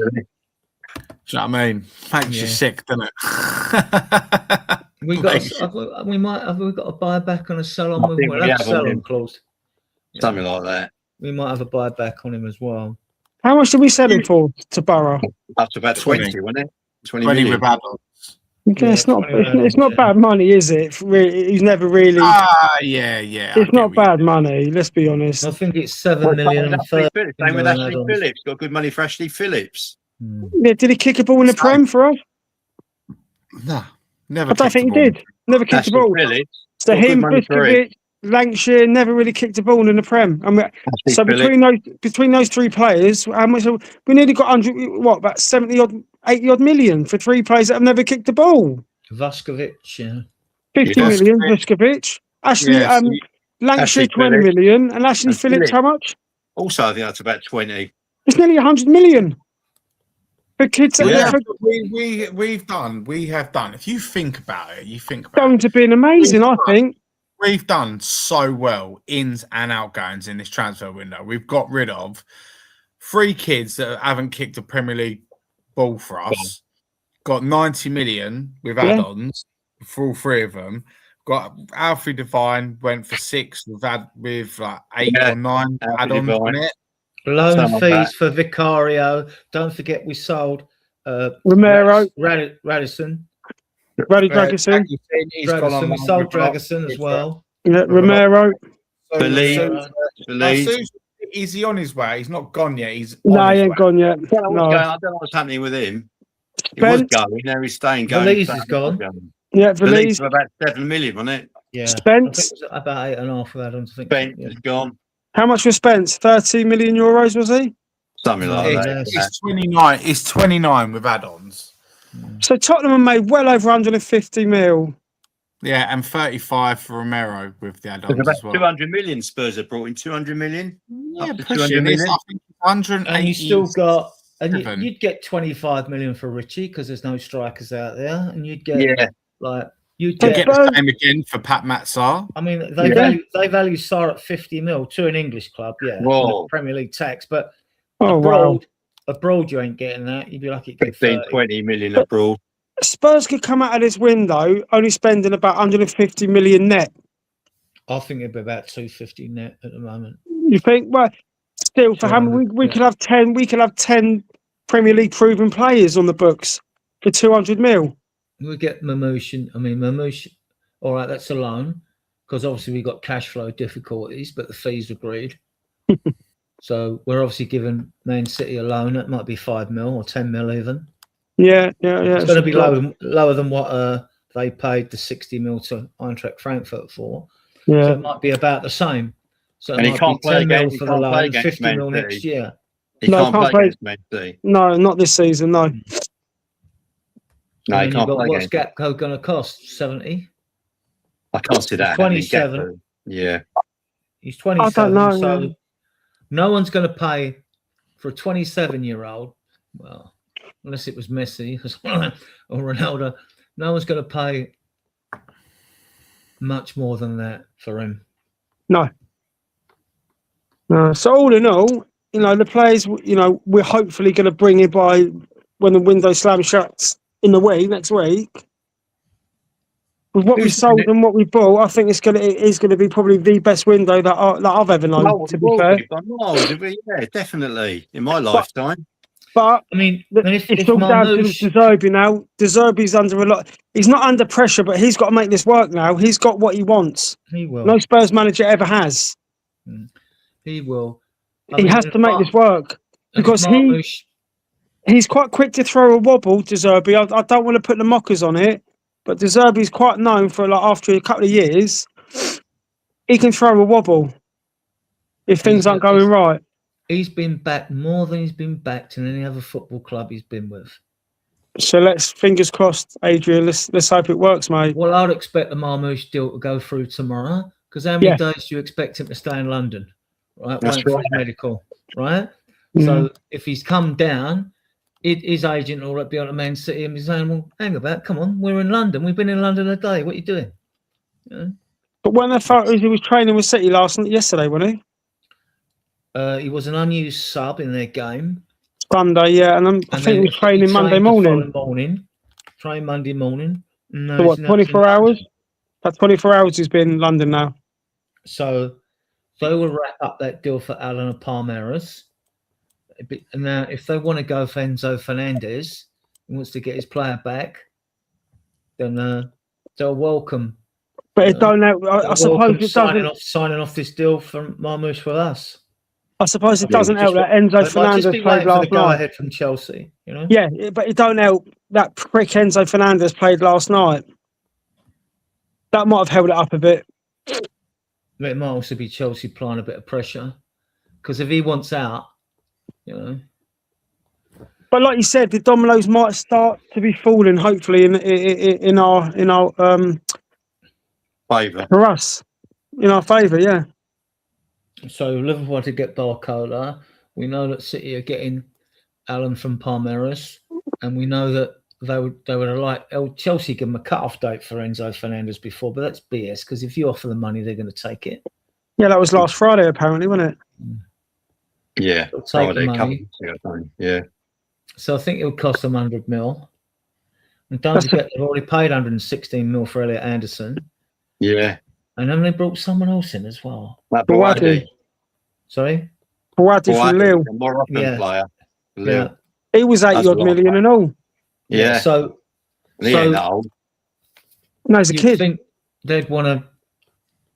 you know what I mean? Makes you sick, doesn't it? We got a buyback on a sell on. We'll have a sell on clause. Something like that. We might have a buyback on him as well. How much did we sell him for to Borough? Up to about 20, wasn't it? 20 million million. with add-ons. Okay, it's not bad money, is it? He's never really. Yeah. It's not bad money. Let's be honest. I think it's 7 million. Same with Ashley Phillips. Got good money for Ashley Phillips. Yeah, did he kick a ball in the Prem for us? No, never. I don't think he did. Never kicked the ball. Phillips, so him, Buskovich, Lancashire never really kicked a ball in the Prem. So between those three players, how much we nearly got 100? What, about 70 odd, 80 odd million for three players that have never kicked a ball? Vuskovic, 50 million. Vuskovic, Ashley, Lancashire 20 million, and Ashley Phillips how much? Also, I think that's about 20. It's nearly 100 million. For kids, we have done. If you think about it, going to be amazing. I think we've done so well ins and outgoings in this transfer window. We've got rid of 3 kids that haven't kicked a Premier League ball for us. Got 90 million with add-ons for all 3 of them. Got Alfie Devine went for 6 with like 8 or 9 add-ons on it. Loan fees for Vicario. Don't forget we sold Romero, Radisson. Dragerson. We sold Dragerson as well. Yeah, Romero. Is he on his way? He's not gone yet. He ain't gone yet. I don't know what's happening with him. He was going, now he's staying. Valise is gone. Yeah, Valise. For about 7 million, wasn't it? Yeah. Spence. About 8.5 of add-ons. Spence is gone. How much was Spence? 30 million euros, was he? Something like that. It's 29. It's 29 with add-ons. So Tottenham have made well over 150 mil. Yeah, and 35 for Romero with the add-ons about as well. 200 million Spurs have brought in. 200 million. Yeah, up to 200 million. I think 180. And you still got, and you'd get 25 million for Richie because there's no strikers out there, and you'd get you'd get the same again for Pat Matsar. I mean, they value Sarr at 50 mil to an English club, Premier League tax, but abroad you ain't getting that. You'd be lucky to get 20 million abroad. Spurs could come out of this window only spending about 150 million net. I think it'd be about 250 net at the moment. You think? Well, still, for how many we could have 10. We could have 10 Premier League proven players on the books for 200 mil. We get Marmoush. Marmoush. All right, that's a loan because obviously we got cash flow difficulties, but the fees agreed. So we're obviously giving Man City a loan. That might be 5 mil or 10 mil even. Yeah. It's going to be lower than what they paid the 60 mil to Eintracht Frankfurt for. Yeah. So it might be about the same. So and it might be 10 mil for the loan, 50 mil next year. He can't play against Man City. No, not this season. No. No, he can't play. What's Gakpo going to cost? 70. I can't see that. 27. Yeah. He's 27. I don't know. So no one's going to pay for a 27-year-old. Well, unless it was Messi or Ronaldo, no one's going to pay much more than that for him. No. So all in all, the players, we're hopefully going to bring it by when the window slams shut in the week next week. With what we sold and what we bought, I think it is going to be probably the best window that I've ever known. To be fair, yeah, definitely in my lifetime. But it's all down to De Zerbi now. De Zerbi's under a lot. He's not under pressure, but he's got to make this work now. He's got what he wants. He will. No Spurs manager ever has. He will. He has to make this work because he's quite quick to throw a wobble. De Zerbi. I don't want to put the mockers on it, but De Zerbi's quite known for after a couple of years, he can throw a wobble if things aren't going right. He's been backed more than he's been backed in any other football club he's been with. So let's fingers crossed, Adrian. Let's hope it works, mate. Well, I'd expect the Marmoush deal to go through tomorrow because how many days do you expect him to stay in London? Right, waiting for his medical. Right. So if he's come down, his agent will be on to Man City and be saying, "Well, hang about, come on, we're in London. We've been in London a day. What are you doing?" But when I thought he was training with City yesterday, wasn't he? He was an unused sub in their game. Sunday, yeah, and I think he's training Monday morning. Train Monday morning. No, so what, 24 hours? About 24 hours he's been in London now. So they will wrap up that deal for Alan and Palmeiras. And now, if they want to go for Enzo Fernandez and wants to get his player back, then they'll welcome. But it don't know. I suppose it doesn't. Signing off this deal from Marmoush for us. I suppose it doesn't help that Enzo Fernandez played last night. Ahead from Chelsea, you know. Yeah, but it don't help that prick Enzo Fernandez played last night. That might have held it up a bit. It might also be Chelsea applying a bit of pressure, because if he wants out, you know. But like you said, the dominoes might start to be falling. Hopefully, in our favour for us, in our favour, yeah. So Liverpool want to get Barcola. We know that City are getting Alan from Palmeiras, and we know that they would have liked Chelsea give them a cut-off date for Enzo Fernandez before, but that's BS, because if you offer the money, they're going to take it. Yeah, that was last Friday, apparently, wasn't it? Yeah, Friday. Yeah. So I think it would cost them 100 mil. And don't forget, they've already paid 116 mil for Elliot Anderson. Yeah. And then they brought someone else in as well. Boadi. Sorry? Boadi from Lille. A Moroccan player. Yeah. He was 80-odd million and all. Yeah. So he ain't that old. No, he's a kid. I think they'd want to,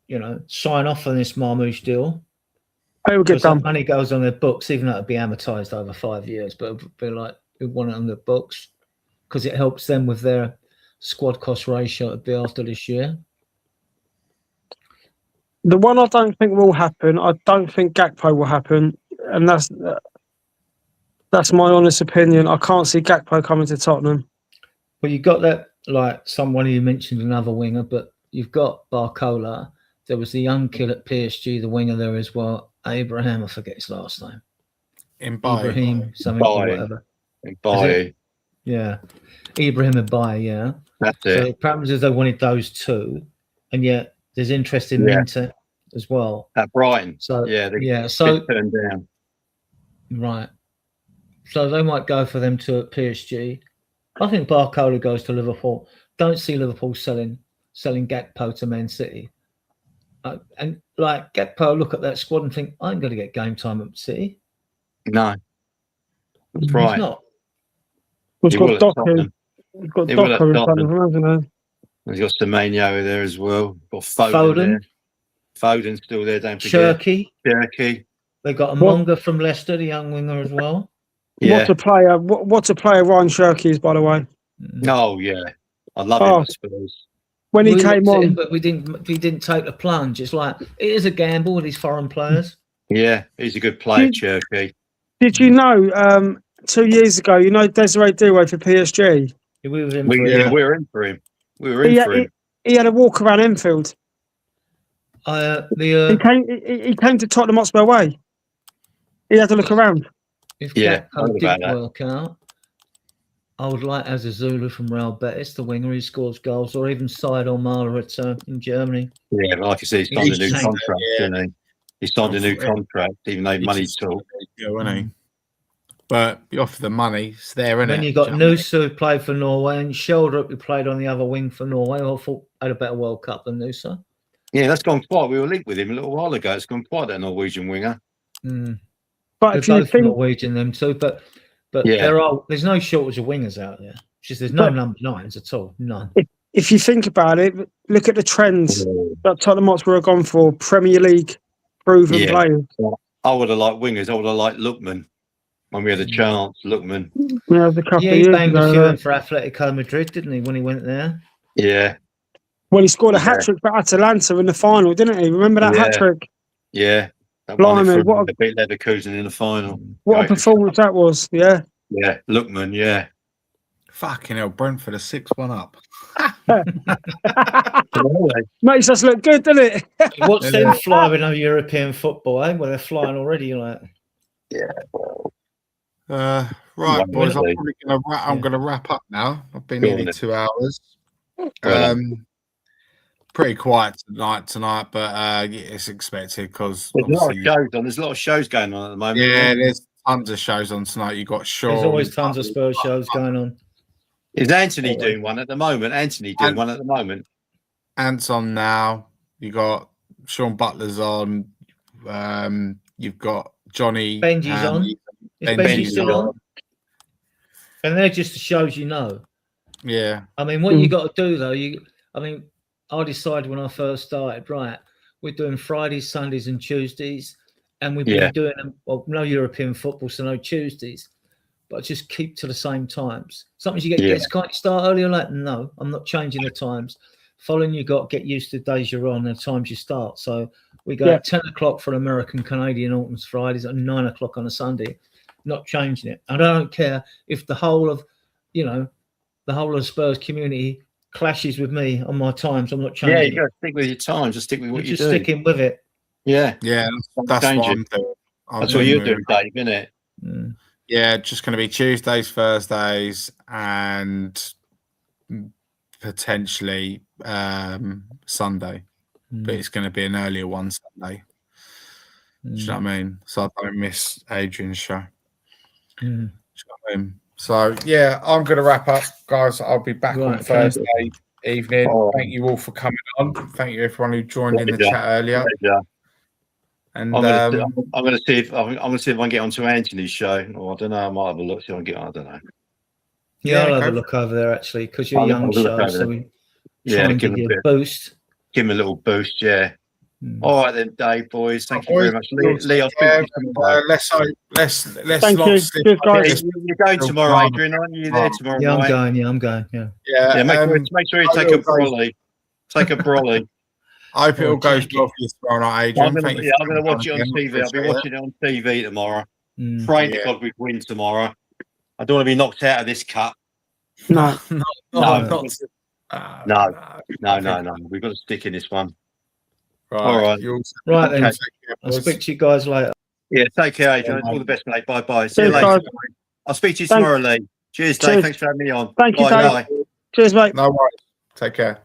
you know, sign off on this Marmoush deal. It would get done. Money goes on their books, even though it'd be amortized over 5 years, but it'd be like we want it on their books because it helps them with their squad cost ratio to be after this year. The one I don't think will happen, I don't think Gakpo will happen, and that's my honest opinion. I can't see Gakpo coming to Tottenham. Well, you got that, like someone you mentioned, another winger, but you've got Barcola. There was the young kid at PSG, the winger there as well. Abraham, I forget his last name. Ibrahim, something or whatever. Yeah. Ibrahim Mbaye, yeah. That's it. So the problem is they wanted those two, and yet there's interest in Minter as well. At Brighton. So so turned down. Right. So they might go for them to at PSG. I think Barcola goes to Liverpool. Don't see Liverpool selling Gakpo to Man City. And like Gakpo, look at that squad and think, I ain't going to get game time at City. No, that's right. He's not. He's got Docker. He's got Docker in front of him, hasn't he? He's got Semenyo there as well. Got Foden. There. Foden's still there. Don't forget. Cherky. They got a Monga from Leicester, the young winger as well. Yeah. What a player Ryan Cherky is, by the way. Oh yeah, I love him at Spurs. When he came on, but we didn't take the plunge. It's like it is a gamble with these foreign players. Yeah, he's a good player, Cherky. Did you know 2 years ago? You know Desiree Doué for PSG. We were in for him. We were in for him. He had a walk around Enfield. He came to Tottenham Hotspur way. He had to look around. If Gakpo didn't work out, I would like Azazulu from Real Betis, the winger who scores goals, or even Said Al-Mala in Germany. Yeah, but like I said, he signed a new contract, didn't he? He signed a new contract, even though money talk. Yeah, wasn't he? But you offer the money, it's there, isn't it? Then you got Nusa, who played for Norway, and Sheldrup, who played on the other wing for Norway, who I thought had a better World Cup than Nusa. Yeah, that's gone quiet. We were linked with him a little while ago. It's gone quiet, that Norwegian winger. But if you think Norwegian, them too, but there's no shortage of wingers out there. There's no number 9s at all. None. If you think about it, look at the trends that Tottenham Hotspur have gone for. Premier League proven players. I would have liked wingers. I would have liked Lookman when we had a chance. Lookman. Yeah, there's a couple of he years banged ago, a few in for Atletico Madrid, didn't he, when he went there? Yeah. Well, he scored a hat-trick for Atalanta in the final, didn't he? Remember that hat-trick? Yeah. Blimey, what a beat Leverkusen in the final. What a performance that was, yeah. Yeah, Lookman, yeah. Fucking hell, Brentford are 6-1 up. Makes us look good, doesn't it? What's them flying over European football, eh? Well, they're flying already, like. Yeah. Right, boys, I'm going to wrap up now. I've been nearly 2 hours. pretty quiet tonight, but it's expected because there's a lot of shows on. There's a lot of shows going on at the moment. Yeah, there's tons of shows on tonight. You got Shaw. There's always tons of Spurs shows going on. Is Anthony doing one at the moment? Ant's on now. You got Sean Butler's on. You've got Johnny. Benji's on. Is Benji still on? And they're just the shows you know. Yeah. I mean, what you got to do though, I decided when I first started, right, we're doing Fridays, Sundays, and Tuesdays, and we've been doing them. Well, no European football, so no Tuesdays, but just keep to the same times. Sometimes you get guests, can't you start earlier? Like, no, I'm not changing the times. Following, you got to get used to the days you're on and the times you start. So we go at 10 o'clock for an American Canadian Autumn's Fridays and 9 o'clock on a Sunday. Not changing it. And I don't care if the whole of the Spurs community clashes with me on my times. I'm not changing. Yeah, you got to stick with your time. Just stick with what you're just sticking with it. Yeah, that's what I'm doing. That's what you're doing, Dave, isn't it? Yeah, just going to be Tuesdays, Thursdays, and potentially Sunday, but it's going to be an earlier one Sunday. Do you know what I mean? So I don't miss Adrian's show. Do you know what I mean? So yeah, I'm going to wrap up, guys. I'll be back on Thursday evening. Thank you all for coming on. Thank you everyone who joined in the chat earlier. And I'm going to see if I can get onto Anthony's show. Or I don't know. I might have a look. See if I can get. I don't know. Yeah, I'll have a look over there actually because you're a young show, so we try and give you a boost. Give him a little boost, yeah. All right then, Dave, boys. Thank you very much, Lee. Let's Thank you. Good guys. You're going tomorrow, Adrian, aren't you? There tomorrow? Yeah, I'm going. Yeah. Make sure you take a brolly. Take a brolly. I hope it all goes well for you tomorrow night, Adrian. I'm going to watch it on TV. I'll be watching it on TV tomorrow. Praying to God we win tomorrow. I don't want to be knocked out of this cup. No. No. We've got to stick in this one. Right. All right. Right then. I'll speak to you guys later. Yeah, take care, Adrian. All the best, mate. Bye. See you later. I'll speak to you tomorrow, Lee. Cheers, Dave. Thanks for having me on. Thank you, Dave. Cheers, mate. No worries. Take care.